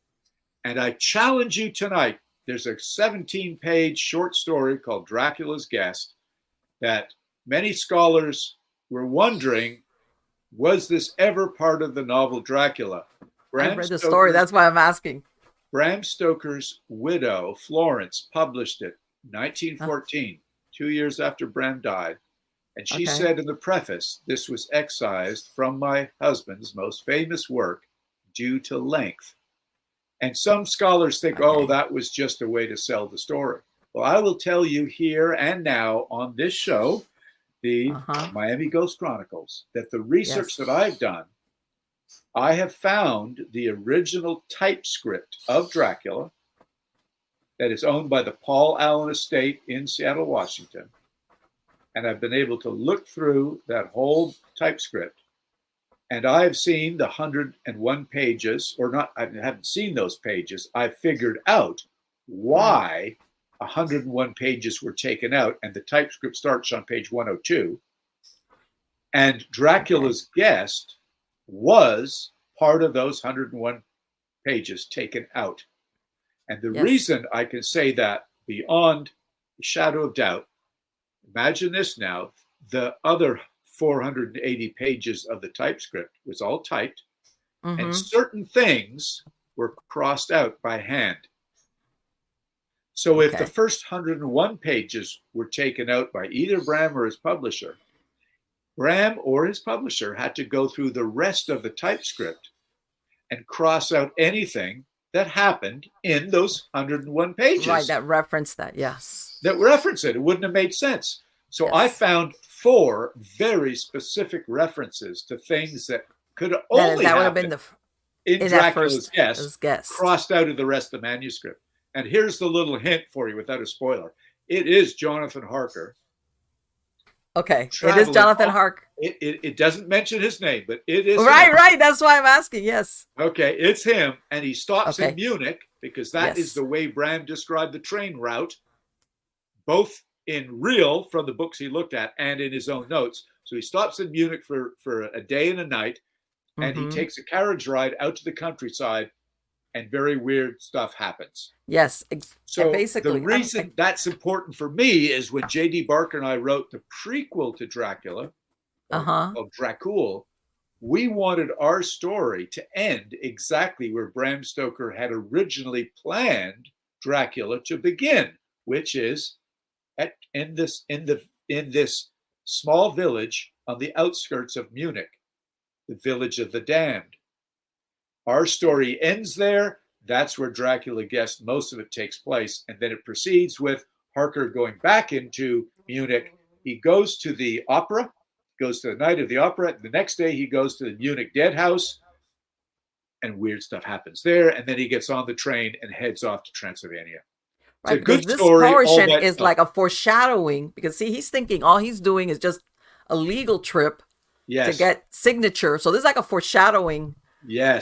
And I challenge you tonight. There's a 17-page short story called Dracula's Guest that many scholars were wondering, was this ever part of the novel Dracula? I read the story. That's why I'm asking. Bram Stoker's widow, Florence, published it in 1914, 2 years after Bram died. And she said in the preface, this was excised from my husband's most famous work due to length. And some scholars think, oh, that was just a way to sell the story. Well, I will tell you here and now on this show, the Miami Ghost Chronicles, that the research that I've done, I have found the original typescript of Dracula that is owned by the Paul Allen Estate in Seattle, Washington. And I've been able to look through that whole typescript. And I've seen the 101 pages, or not, I haven't seen those pages. I've figured out why 101 pages were taken out, and the typescript starts on page 102. And Dracula's guest was part of those 101 pages taken out. And the reason I can say that beyond a shadow of doubt, imagine this now, the other 480 pages of the typescript was all typed, and certain things were crossed out by hand. So if the first 101 pages were taken out by either Bram or his publisher, Bram or his publisher had to go through the rest of the typescript and cross out anything that happened in those 101 pages. Right, that reference that, that reference it. It wouldn't have made sense. So I found 4 very specific references to things that could only that would have happen been in Dracula's guest, crossed out of the rest of the manuscript. And here's the little hint for you without a spoiler. It is Jonathan Harker. Okay, it is Jonathan Harker. It doesn't mention his name, but it is right. That's why I'm asking. Yes. Okay, it's him, and he stops in Munich because that is the way Bram described the train route, both in real from the books he looked at and in his own notes. So he stops in Munich for a day and a night, and he takes a carriage ride out to the countryside, and very weird stuff happens. Yes. So basically, the reason that's important for me is when J.D. Barker and I wrote the prequel to Dracula, called Dracul, we wanted our story to end exactly where Bram Stoker had originally planned Dracula to begin, which is in this small village on the outskirts of Munich, the village of the damned. Our story ends there. That's where Dracula guessed most of it takes place. And then it proceeds with Harker going back into Munich. He goes to the opera, goes to the night of the opera. The next day he goes to the Munich Dead House, and weird stuff happens there. And then he gets on the train and heads off to Transylvania. Right, it's a good story. This portion is like a foreshadowing, because see, he's thinking all he's doing is just a legal trip to get signature. So this is like a foreshadowing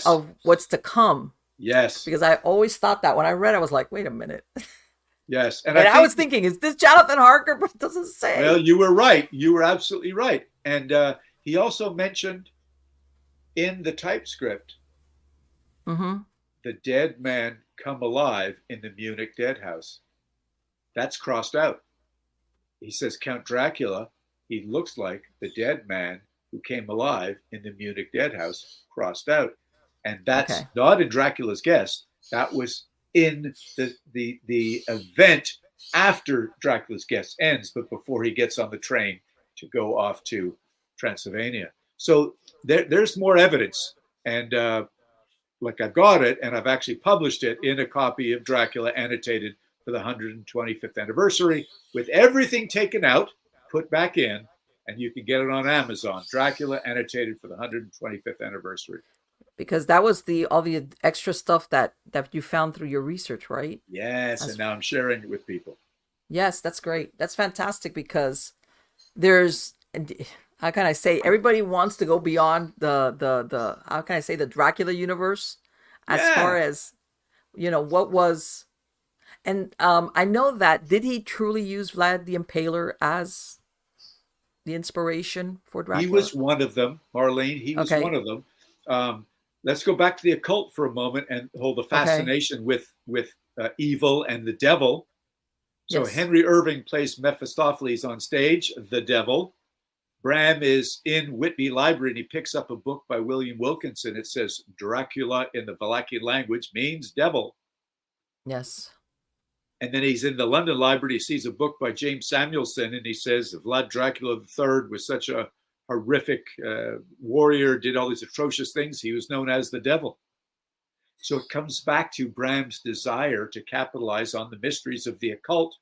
of what's to come. Yes. Because I always thought that when I read, I was like, wait a minute. Yes. And I was thinking, is this Jonathan Harker? But it doesn't say. Well, you were right. You were absolutely right. And he also mentioned in the typescript, the dead man come alive in the Munich Dead House. That's crossed out. He says Count Dracula, he looks like the dead man who came alive in the Munich Dead House, crossed out. And that's not in Dracula's guest. That was in the event after Dracula's guest ends, but before he gets on the train to go off to Transylvania. So there's more evidence. And like I've got it, and I've actually published it in a copy of Dracula annotated for the 125th anniversary with everything taken out, put back in, and you can get it on Amazon. Dracula annotated for the 125th anniversary. Because that was all the extra stuff that you found through your research, right? Yes, and now I'm sharing it with people. Yes, that's great. That's fantastic, because there's, how can I say, everybody wants to go beyond the how can I say, the Dracula universe, as far as, what was, and I know that, did he truly use Vlad the Impaler as the inspiration for Dracula? He was one of them, Marlene. He was one of them. Let's go back to the occult for a moment and hold the fascination with evil and the devil. So Henry Irving plays Mephistopheles on stage, the devil. Bram is in Whitby Library and he picks up a book by William Wilkinson. It says Dracula in the Valachian language means devil. Yes. And then he's in the London Library. He sees a book by James Samuelson and he says Vlad Dracula III was such a horrific warrior, did all these atrocious things. He was known as the devil. So it comes back to Bram's desire to capitalize on the mysteries of the occult.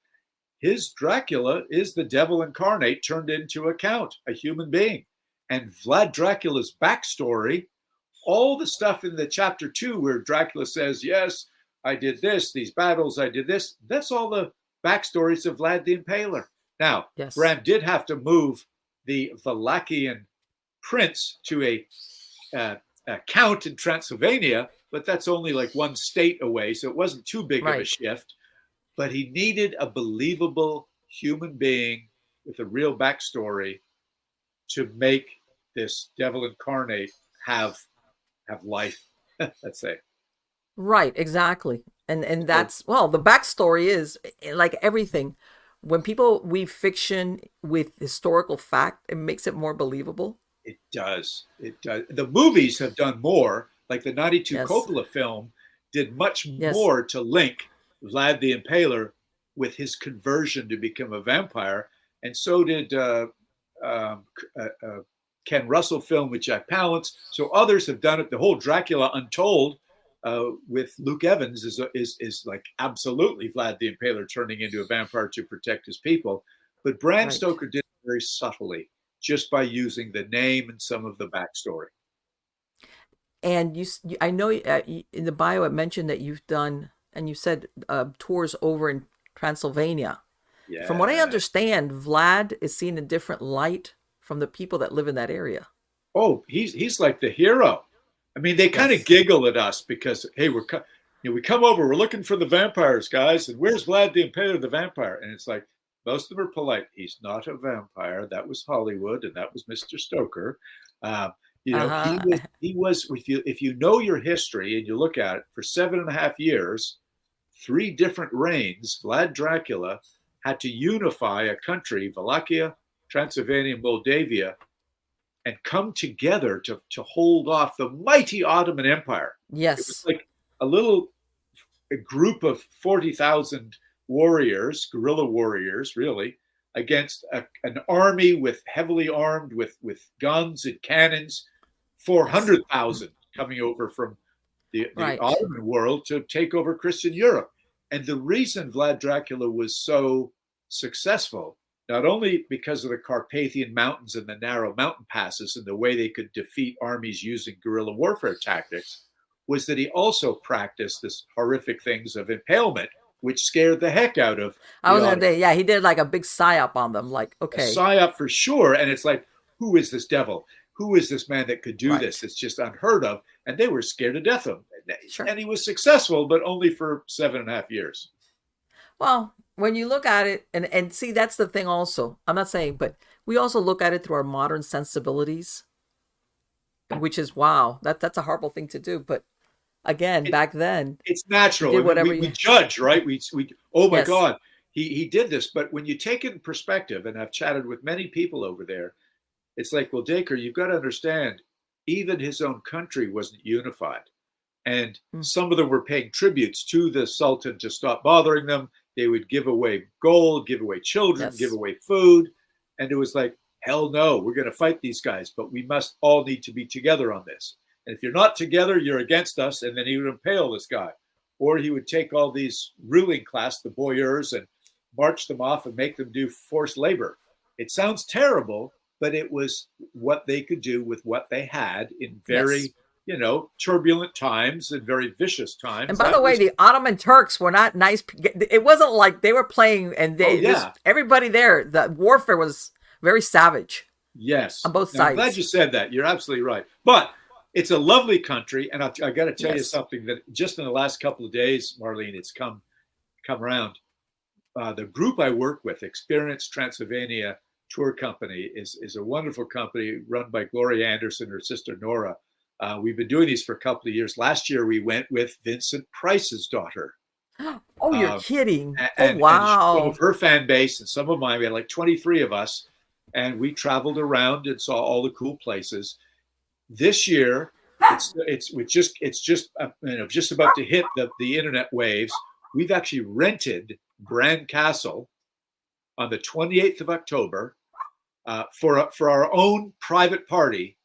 His Dracula is the devil incarnate turned into a count, a human being. And Vlad Dracula's backstory, all the stuff in the chapter 2 where Dracula says, yes, I did this, these battles, I did this, that's all the backstories of Vlad the Impaler. Now, Yes. Bram did have to move the Wallachian prince to a count in Transylvania, but that's only like one state away, so it wasn't too big of a shift. But he needed a believable human being with a real backstory to make this devil incarnate have life, let's say. Right, exactly. And that's, well, the backstory is like everything. When people weave fiction with historical fact, it makes it more believable. It does. It does. The movies have done more, like the 92 Coppola film did much more to link Vlad the Impaler with his conversion to become a vampire. And so did Ken Russell film with Jack Palance. So others have done it. The whole Dracula Untold with Luke Evans is like absolutely Vlad the Impaler turning into a vampire to protect his people. But Bram Stoker did it very subtly, just by using the name and some of the backstory. And I know in the bio it mentioned that you've done, and you said tours over in Transylvania. Yeah. From what I understand, Vlad is seen in different light from the people that live in that area. Oh, he's like the hero. I mean, they kind of giggle at us because, hey, we come over, we're looking for the vampires, guys, and where's Vlad the Impaler, the vampire? And it's like, most of them are polite. He's not a vampire. That was Hollywood, and that was Mr. Stoker. He was. If you know your history and you look at it, for 7.5 years, 3 different reigns, Vlad Dracula had to unify a country, Wallachia, Transylvania, and Moldavia, and come together to hold off the mighty Ottoman Empire. Yes, it was like a group of 40,000 warriors, guerrilla warriors, really, against an army with heavily armed with guns and cannons, 400,000 coming over from the Ottoman world to take over Christian Europe. And the reason Vlad Dracula was so successful, not only because of the Carpathian Mountains and the narrow mountain passes and the way they could defeat armies using guerrilla warfare tactics, was that he also practiced this horrific things of impalement, which scared the heck out of. I was going to say, he did like a big psyop on them. Like, okay. A psyop for sure. And it's like, who is this devil? Who is this man that could do this? It's just unheard of. And they were scared to death of him. Sure. And he was successful, but only for 7.5 years. Well, when you look at it, and see, that's the thing also. I'm not saying, but we also look at it through our modern sensibilities, which is, wow, that's a horrible thing to do. But again, back then, it's natural. We judge, right? We oh my God, he did this. But when you take it in perspective, and I've chatted with many people over there, it's like, well, Dacre, you've got to understand, even his own country wasn't unified. And some of them were paying tributes to the Sultan to stop bothering them. They would give away gold, give away children, give away food. And it was like, hell no, we're going to fight these guys, but we must all need to be together on this. And if you're not together, you're against us. And then he would impale this guy. Or he would take all these ruling class, the boyars, and march them off and make them do forced labor. It sounds terrible, but it was what they could do with what they had in very, turbulent times and very vicious times. And by the way, the Ottoman Turks were not nice. It wasn't like they were playing and everybody there, the warfare was very savage. Yes. On both sides. I'm glad you said that. You're absolutely right. But it's a lovely country. And I got to tell you something that just in the last couple of days, Marlene, it's come around. The group I work with, Experience Transylvania Tour Company, is a wonderful company run by Gloria Anderson, her sister Nora. We've been doing these for a couple of years. Last year, we went with Vincent Price's daughter. Oh, you're kidding. And wow. Some of her fan base and some of mine, we had like 23 of us. And we traveled around and saw all the cool places. This year, it's just about to hit the internet waves. We've actually rented Bran Castle on the 28th of October for our own private party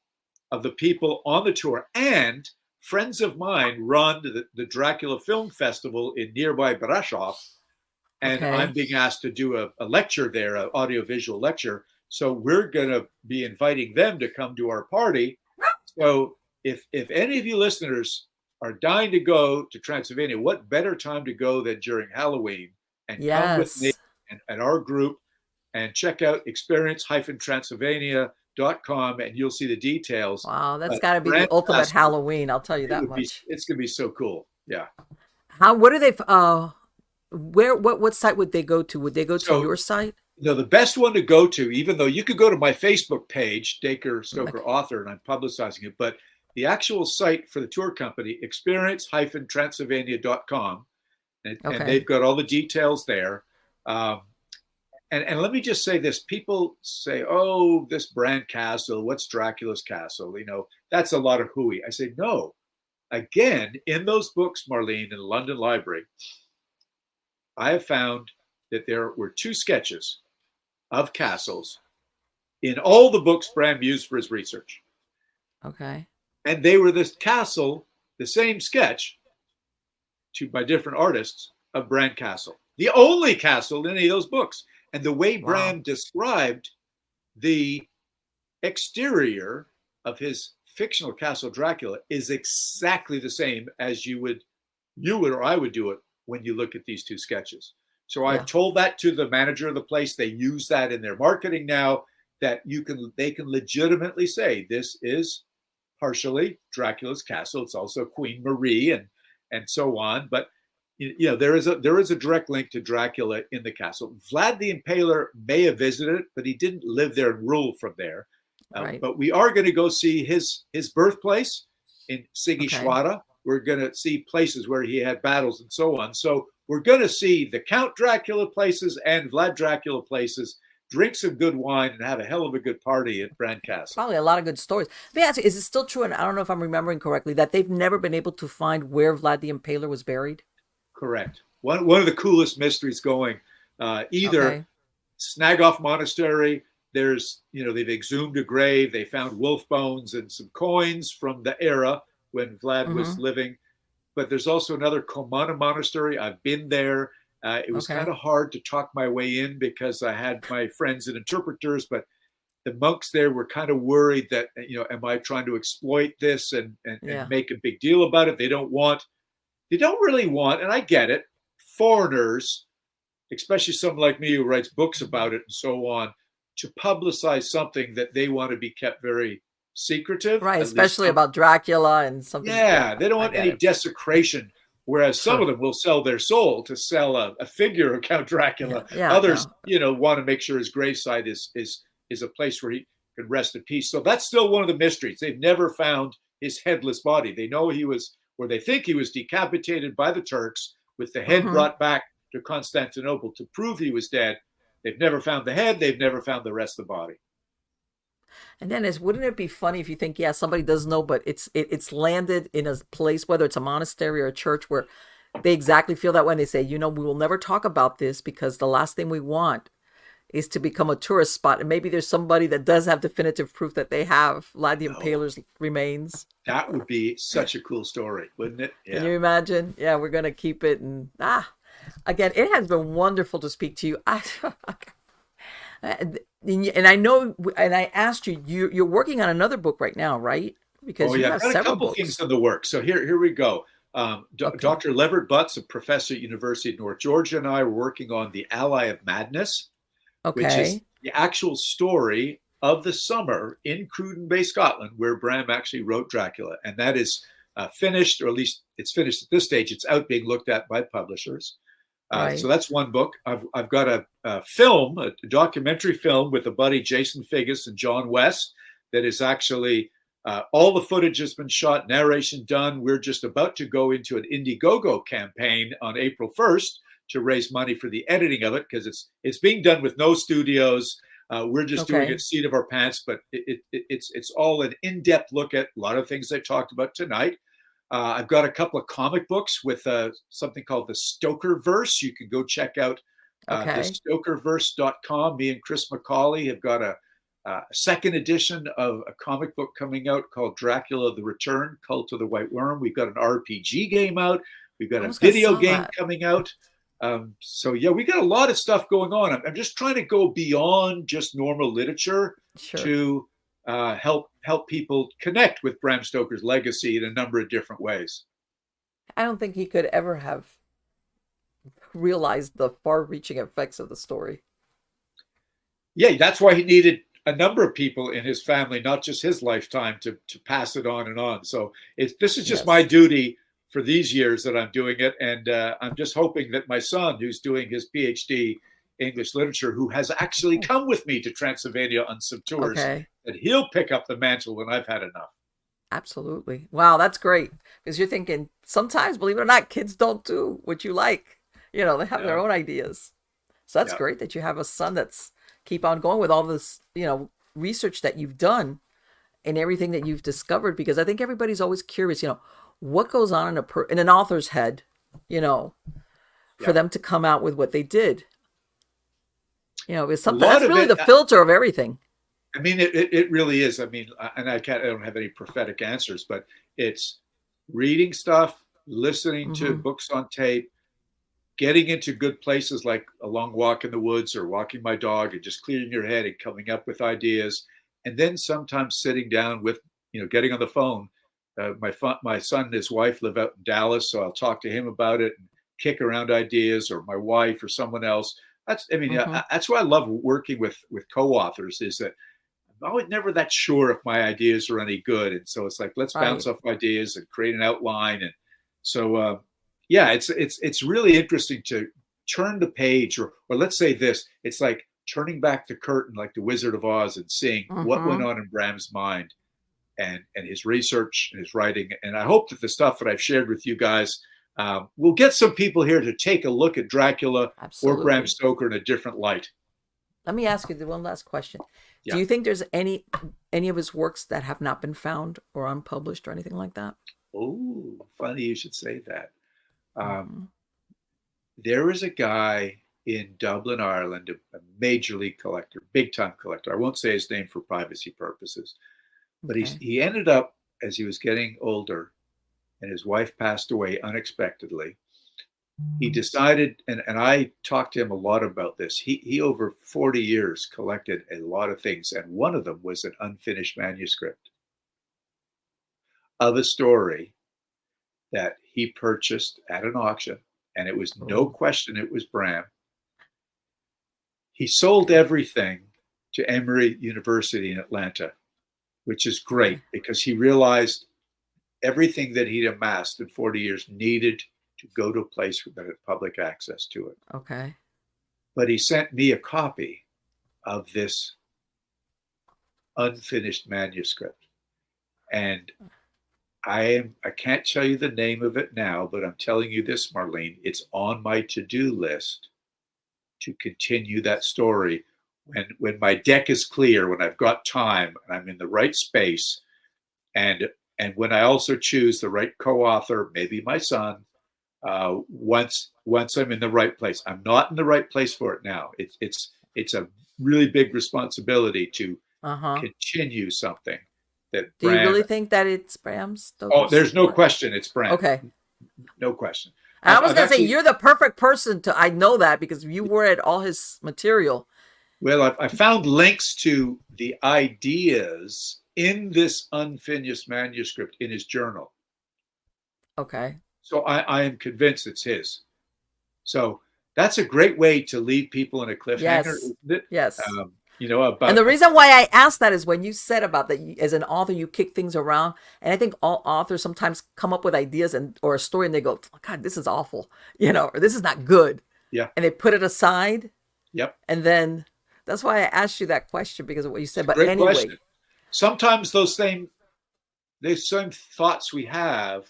of the people on the tour and friends of mine run the Dracula Film Festival in nearby Brasov, and I'm being asked to do a lecture there, an audiovisual lecture. So we're going to be inviting them to come to our party. So if any of you listeners are dying to go to Transylvania, what better time to go than during Halloween? And come with me and our group and check out experience-transylvania.com, and you'll see the details. Wow, that's got to be the ultimate Halloween. It's going to be so cool. Yeah. What do they? What site would they go to? Would they go to your site? No, the best one to go to, even though you could go to my Facebook page, Dacre Stoker Author, and I'm publicizing it, but the actual site for the tour company, experience-transylvania.com, and they've got all the details there. And let me just say this. People say, oh, this Bran Castle, what's Dracula's castle? You know, that's a lot of hooey. I say, no. Again, in those books, Marlene, in the London Library, I have found that there were 2 sketches of castles in all the books Bram used for his research. Okay. And they were this castle, the same sketch by different artists of Bran Castle. The only castle in any of those books. And the way Bram described the exterior of his fictional castle Dracula is exactly the same as you would or I would do it when you look at these 2 sketches. So I've told that to the manager of the place. They use that in their marketing now, that they can legitimately say this is partially Dracula's castle. It's also Queen Marie and so on. But you know, there is a direct link to Dracula in the castle. Vlad the Impaler may have visited it, but he didn't live there and rule from there. But we are going to go see his birthplace in Sigishwara. We're going to see places where he had battles and so on. So we're going to see the Count Dracula places and Vlad Dracula places, drink some good wine, and have a hell of a good party at Bran Castle. Probably a lot of good stories. Let me ask you, is it still true, and I don't know if I'm remembering correctly, that they've never been able to find where Vlad the Impaler was buried? Correct. One of the coolest mysteries going. Either Snagoff Monastery, they've exhumed a grave, they found wolf bones and some coins from the era when Vlad was living. But there's also another Komana Monastery. I've been there. It was kind of hard to talk my way in because I had my friends and interpreters, but the monks there were kind of worried that, am I trying to exploit this and make a big deal about it? They don't really want, and I get it, foreigners, especially someone like me who writes books about it and so on, to publicize something that they want to be kept very secretive. Right, especially about Dracula and something. Yeah, they don't want any desecration, whereas some of them will sell their soul to sell a figure of Count Dracula. Others, want to make sure his gravesite is a place where he can rest in peace. So that's still one of the mysteries. They've never found his headless body. They know they think he was decapitated by the Turks with the head brought back to Constantinople to prove he was dead. They've never found the head. They've never found the rest of the body. And then wouldn't it be funny if you think, somebody does know, but it's landed in a place, whether it's a monastery or a church, where they exactly feel that way. And they say, we will never talk about this because the last thing we want is to become a tourist spot. And maybe there's somebody that does have definitive proof that they have Vlad the Impaler's remains. That would be such a cool story, wouldn't it? Yeah. Can you imagine? Yeah, we're going to keep it. And again, it has been wonderful to speak to you. And I know, and I asked you, you're working on another book right now, right? Because you have several couple things in the works. So here we go. Dr. Leverett Butts, a professor at University of North Georgia, and I are working on The Ally of Madness, which is the actual story of the summer in Cruden Bay, Scotland, where Bram actually wrote Dracula. And that is finished, or at least it's finished at this stage. It's out being looked at by publishers. So that's one book. I've got a documentary film with a buddy, Jason Figgis and John West, that is actually all the footage has been shot, narration done. We're just about to go into an Indiegogo campaign on April 1st to raise money for the editing of it, because it's being done with no studios. We're just doing it seat of our pants, but it's all an in-depth look at a lot of things I talked about tonight. I've got a couple of comic books with something called the Stokerverse. You can go check out thestokerverse.com. Me and Chris McCauley have got a second edition of a comic book coming out called Dracula the Return, Cult of the White Worm. We've got an RPG game out. We've got a video game coming out. So yeah, we got a lot of stuff going on. I'm just trying to go beyond just normal literature to help people connect with Bram Stoker's legacy in a number of different ways. I don't think he could ever have realized the far-reaching effects of the story. Yeah, that's why he needed a number of people in his family, not just his lifetime, to pass it on and on. So this is just my duty for these years that I'm doing it. And I'm just hoping that my son, who's doing his PhD English literature, who has actually come with me to Transylvania on some tours, that he'll pick up the mantle when I've had enough. Absolutely. Wow, that's great. Because you're thinking, sometimes, believe it or not, kids don't do what you like. You know, they have their own ideas. So that's great that you have a son that's keep on going with all this, you know, research that you've done and everything that you've discovered. Because I think everybody's always curious, you know, what goes on in an author's head, you know, for them to come out with what they did. You know, it's something that's really the filter of everything. I mean, it really is. I mean, and I don't have any prophetic answers, but it's reading stuff, listening to books on tape, getting into good places like a long walk in the woods or walking my dog and just clearing your head and coming up with ideas. And then sometimes sitting down with, you know, getting on the phone. My son and his wife live out in Dallas, so I'll talk to him about it and kick around ideas, or my wife or someone else. That's why I love working with co-authors, is that I'm always never that sure if my ideas are any good. And so it's like, let's bounce off ideas and create an outline. And so, it's really interesting to turn the page, or let's say this, it's like turning back the curtain, like the Wizard of Oz, and seeing what went on in Bram's mind and his research and his writing. And I hope that the stuff that I've shared with you guys will get some people here to take a look at Dracula or Bram Stoker in a different light. Let me ask you the one last question. Do you think there's any of his works that have not been found or unpublished or anything like that? Oh, funny you should say that. There is a guy in Dublin, Ireland, a major league collector, big time collector. I won't say his name for privacy purposes, but he ended up, as he was getting older and his wife passed away unexpectedly, he decided, and I talked to him a lot about this, he over 40 years collected a lot of things, and one of them was an unfinished manuscript of a story that he purchased at an auction, and it was no question it was Bram. He sold everything to Emory University in Atlanta, which is great because he realized everything that he'd amassed in 40 years needed to go to a place that had public access to it. Okay. But he sent me a copy of this unfinished manuscript. And I can't tell you the name of it now, but I'm telling you this, Marlene, it's on my to-do list to continue that story when my deck is clear, when I've got time and I'm in the right space, and when I also choose the right co-author, maybe my son, once I'm in the right place. I'm not in the right place for it now. It's a really big responsibility to continue something. Do you really think that it's Bram Stoker? Oh, there's no question it's Bram. Okay. No question. I was going to say, you're the perfect person I know that because you read all his material. Well, I found links to the ideas in this unfinished manuscript in his journal. Okay. So I am convinced it's his. So that's a great way to leave people in a cliffhanger, isn't it? Yes. And the reason why I asked that is when you said about that, as an author, you kick things around. And I think all authors sometimes come up with ideas or a story and they go, oh, God, this is awful, or this is not good. Yeah. And they put it aside. Yep. And then that's why I asked you that question because of what you said. But anyway. Question. Sometimes those same thoughts we have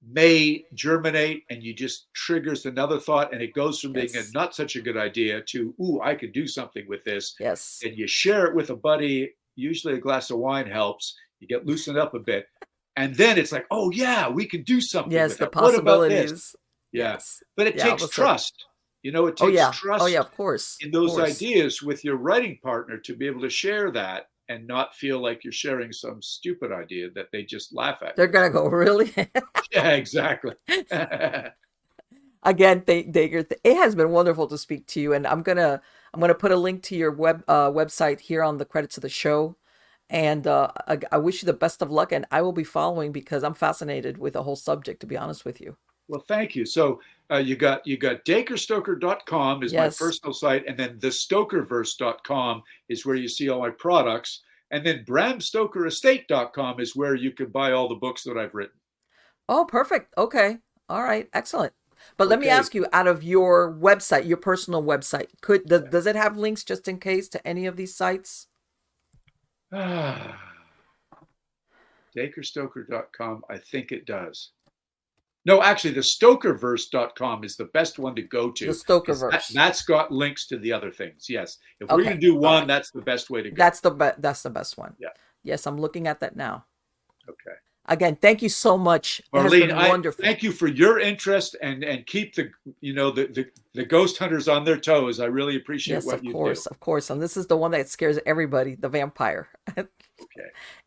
may germinate and you just triggers another thought and it goes from being a not such a good idea to, ooh, I could do something with this. Yes. And you share it with a buddy. Usually a glass of wine helps. You get loosened up a bit. And then it's like, oh yeah, we can do something. Yes, with the possibilities. What about this? Yeah. Yes. But it takes trust. It Oh takes yeah. Oh yeah, trust of course. in Of those course. ideas with your writing partner to be able to share that and not feel like you're sharing some stupid idea that they just laugh at They're you. gonna go, really? Yeah, exactly. Again, Dacre, it has been wonderful to speak to you, and I'm gonna put a link to your website here on the credits of the show. And I wish you the best of luck, and I will be following because I'm fascinated with the whole subject, to be honest with you. Well, thank you. So you got dacrestoker.com is my Yes. personal site, and then thestokerverse.com is where you see all my products. And then bramstokerestate.com is where you can buy all the books that I've written. Oh, perfect. Okay. All right. Excellent. But let me Okay. ask you, out of your website, your personal website, does it have links just in case to any of these sites? Dacrestoker.com, I think it does. No, actually, the stokerverse.com is the best one to go to. The Stokerverse. That's got links to the other things. Yes. If we're Okay. going to do All one, right. that's the best way to go. That's the best one. Yeah. Yes, I'm looking at that now. Okay. Again, thank you so much. It has Marlene, been I wonderful. thank you for your interest and keep the ghost hunters on their toes. I really appreciate what you do. Yes, of course. And this is the one that scares everybody, the vampire. Okay.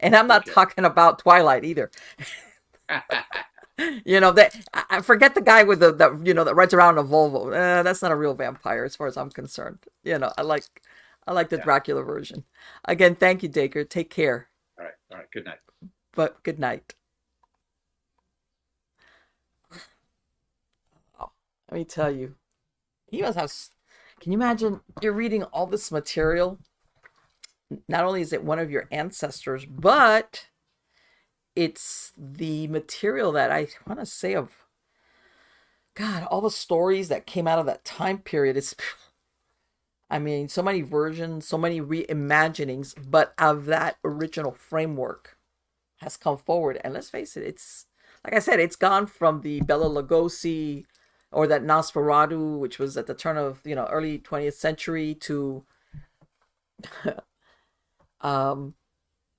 And I'm not talking about Twilight either. That I forget the guy with that rides around in a Volvo. That's not a real vampire as far as I'm concerned. I like the Dracula version. Again, thank you, Dacre. Take care. All right. Good night. But good night. Oh, let me tell you, he must have. Can you imagine? You're reading all this material. Not only is it one of your ancestors, but it's the material that I want to say of. God, all the stories that came out of that time period. So many versions, so many reimaginings, but of that original framework has come forward. And let's face it, it's, like I said, it's gone from the Bela Lugosi or that Nosferatu, which was at the turn of, early 20th century, to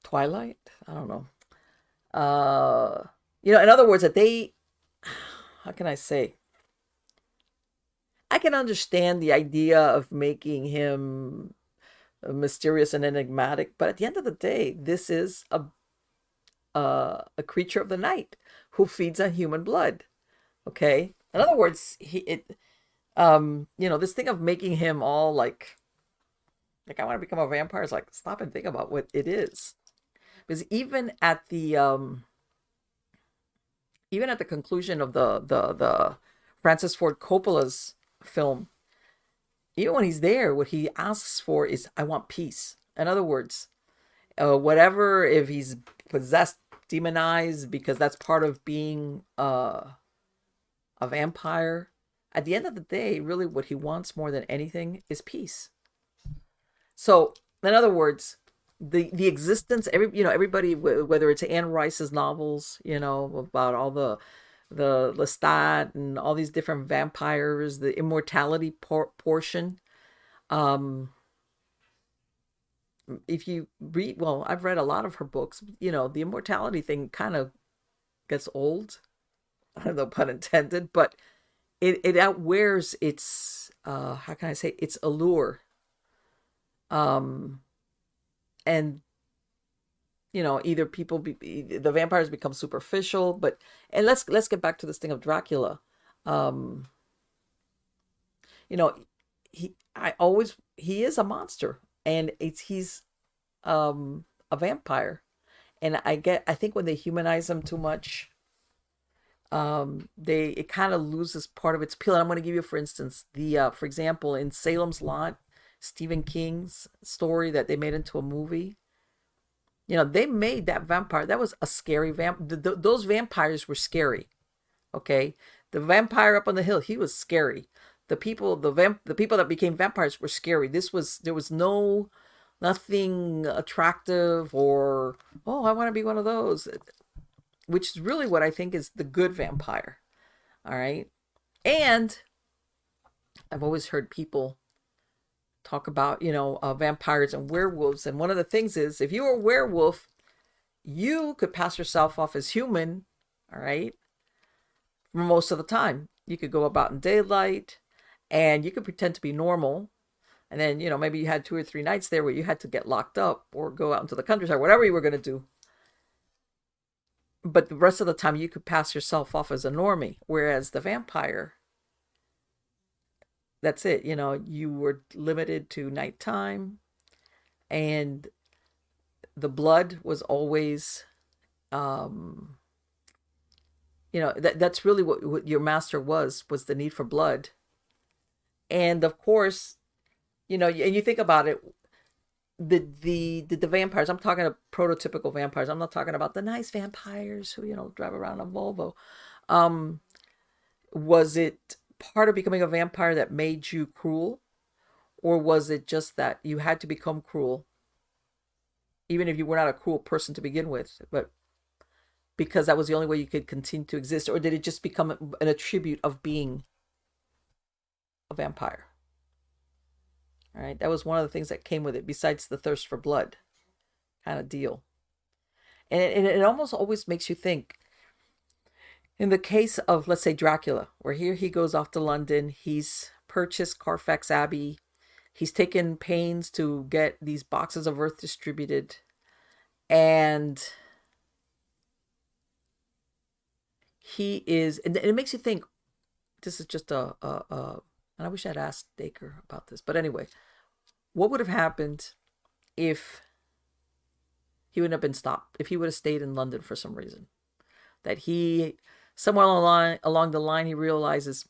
Twilight. I don't know. In other words, that how can I say? I can understand the idea of making him mysterious and enigmatic, but at the end of the day, this is a creature of the night who feeds on human blood. Okay. In other words, this thing of making him all like I want to become a vampire is like, stop and think about what it is. Because even at the conclusion of the Francis Ford Coppola's film, even when he's there, what he asks for is, I want peace. In other words, whatever, if he's possessed, demonized, because that's part of being a vampire, at the end of the day, really what he wants more than anything is peace. So, in other words, the existence, everybody, whether it's Anne Rice's novels, about all the Lestat and all these different vampires, the immortality portion. If you read, well, I've read a lot of her books, the immortality thing kind of gets old. I don't know, pun intended, but it outwears its, how can I say, its allure. And either the vampires become superficial, and let's get back to this thing of Dracula. He is a monster, and he's a vampire, and I think when they humanize him too much, it kind of loses part of its appeal. And I'm going to give you, for instance, for example, in Salem's Lot, Stephen King's story that they made into a movie. They made that vampire. That was a scary those vampires were scary. Okay, the vampire up on the hill, he was scary. The people that became vampires were scary. There was nothing attractive or, oh, I want to be one of those, which is really what I think is the good vampire. All right, and I've always heard people talk about, vampires and werewolves. And one of the things is, if you were a werewolf, you could pass yourself off as human, all right, for most of the time. You could go about in daylight, and you could pretend to be normal. And then, maybe you had 2 or 3 nights there where you had to get locked up or go out into the countryside, whatever you were going to do. But the rest of the time you could pass yourself off as a normie. Whereas the vampire, that's it. You were limited to nighttime, and the blood was always, that's really what your master was the need for blood. And of course, and you think about it, the vampires, I'm talking of prototypical vampires. I'm not talking about the nice vampires who, drive around a Volvo. Was it part of becoming a vampire that made you cruel? Or was it just that you had to become cruel, even if you were not a cruel person to begin with, but because that was the only way you could continue to exist? Or did it just become an attribute of being a vampire? All right, that was one of the things that came with it, besides the thirst for blood kind of deal. And it almost always makes you think, in the case of, let's say, Dracula, where here he goes off to London, he's purchased Carfax Abbey, he's taken pains to get these boxes of earth distributed, and he is, and it makes you think, this is just and I wish I'd asked Dacre about this, but anyway, what would have happened if he wouldn't have been stopped, if he would have stayed in London for some reason? That he, somewhere along the line, he realizes,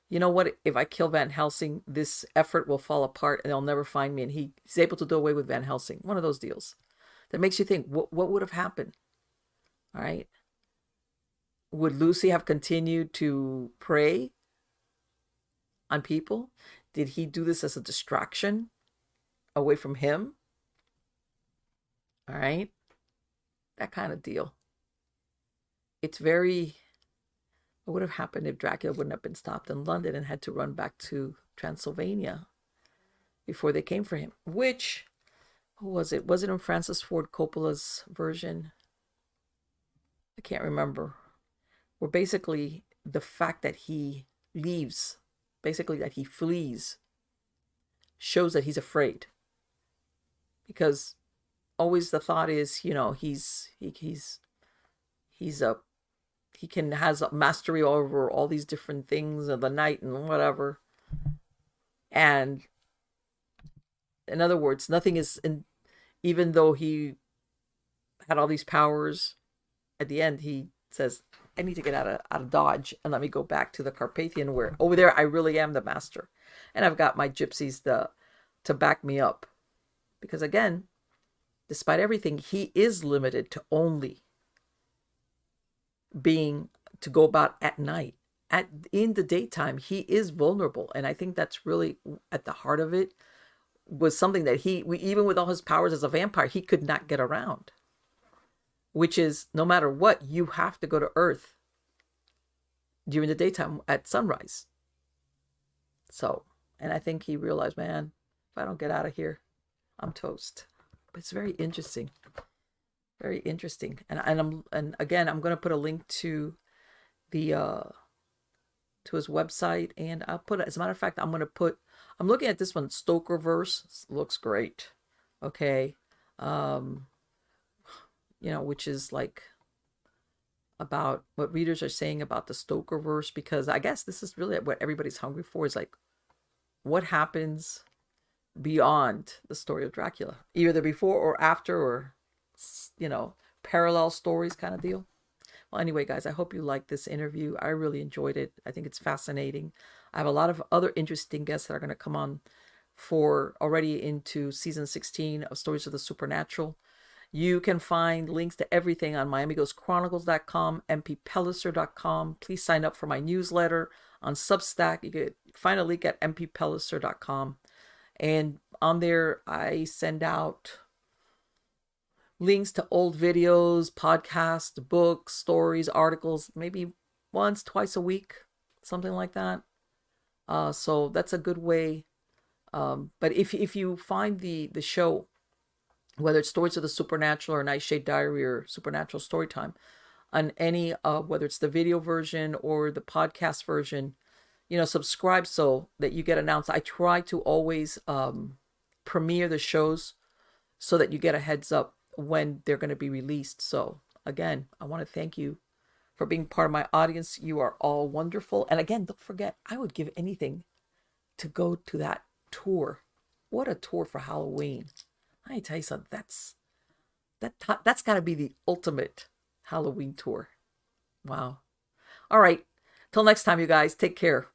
you know what, if I kill Van Helsing, this effort will fall apart and they'll never find me. And he's able to do away with Van Helsing. One of those deals that makes you think, what would have happened? All right. Would Lucy have continued to prey on people? Did he do this as a distraction away from him? All right. That kind of deal. It's very, what would have happened if Dracula wouldn't have been stopped in London and had to run back to Transylvania before they came for him? Which, who was it? Was it in Francis Ford Coppola's version? I can't remember. Where basically the fact that he leaves, basically that he flees, shows that he's afraid. Because always the thought is, he has a mastery over all these different things of the night and whatever. And in other words, nothing is, even though he had all these powers, at the end he says, I need to get out of Dodge and let me go back to the Carpathian, where over there I really am the master. And I've got my gypsies to back me up. Because again, despite everything, he is limited to only being to go about at night. In the daytime, he is vulnerable. And I think that's really at the heart of it, was something that even with all his powers as a vampire, he could not get around. Which is, no matter what, you have to go to Earth during the daytime at sunrise. So, and I think he realized, man, if I don't get out of here, I'm toast. But it's very interesting. Very interesting. And again, I'm going to put a link to the to his website, and I'll put, as a matter of fact, I'm looking at this one, Stokerverse. Looks great. Okay. Which is like about what readers are saying about the Stokerverse, because I guess this is really what everybody's hungry for, is like, what happens beyond the story of Dracula, either before or after, or parallel stories kind of deal. Well, anyway, guys, I hope you liked this interview. I really enjoyed it. I think it's fascinating. I have a lot of other interesting guests that are going to come on for already into season 16 of Stories of the Supernatural. You can find links to everything on miamighostchronicles.com, mpellicer.com. Please sign up for my newsletter on Substack. You can find a link at mpellicer.com. And on there, I send out links to old videos, podcasts, books, stories, articles, maybe once, twice a week, something like that. So that's a good way. But if you find the show, whether it's Stories of the Supernatural or Nightshade Diary or Supernatural Storytime, on any, whether it's the video version or the podcast version, subscribe so that you get announced. I try to always premiere the shows so that you get a heads up when they're going to be released. So again, I want to thank you for being part of my audience. You are all wonderful. And again, don't forget, I would give anything to go to that tour. What a tour for Halloween. I tell you something, that's got to be the ultimate Halloween tour. Wow. All right. Till next time, you guys. Take care.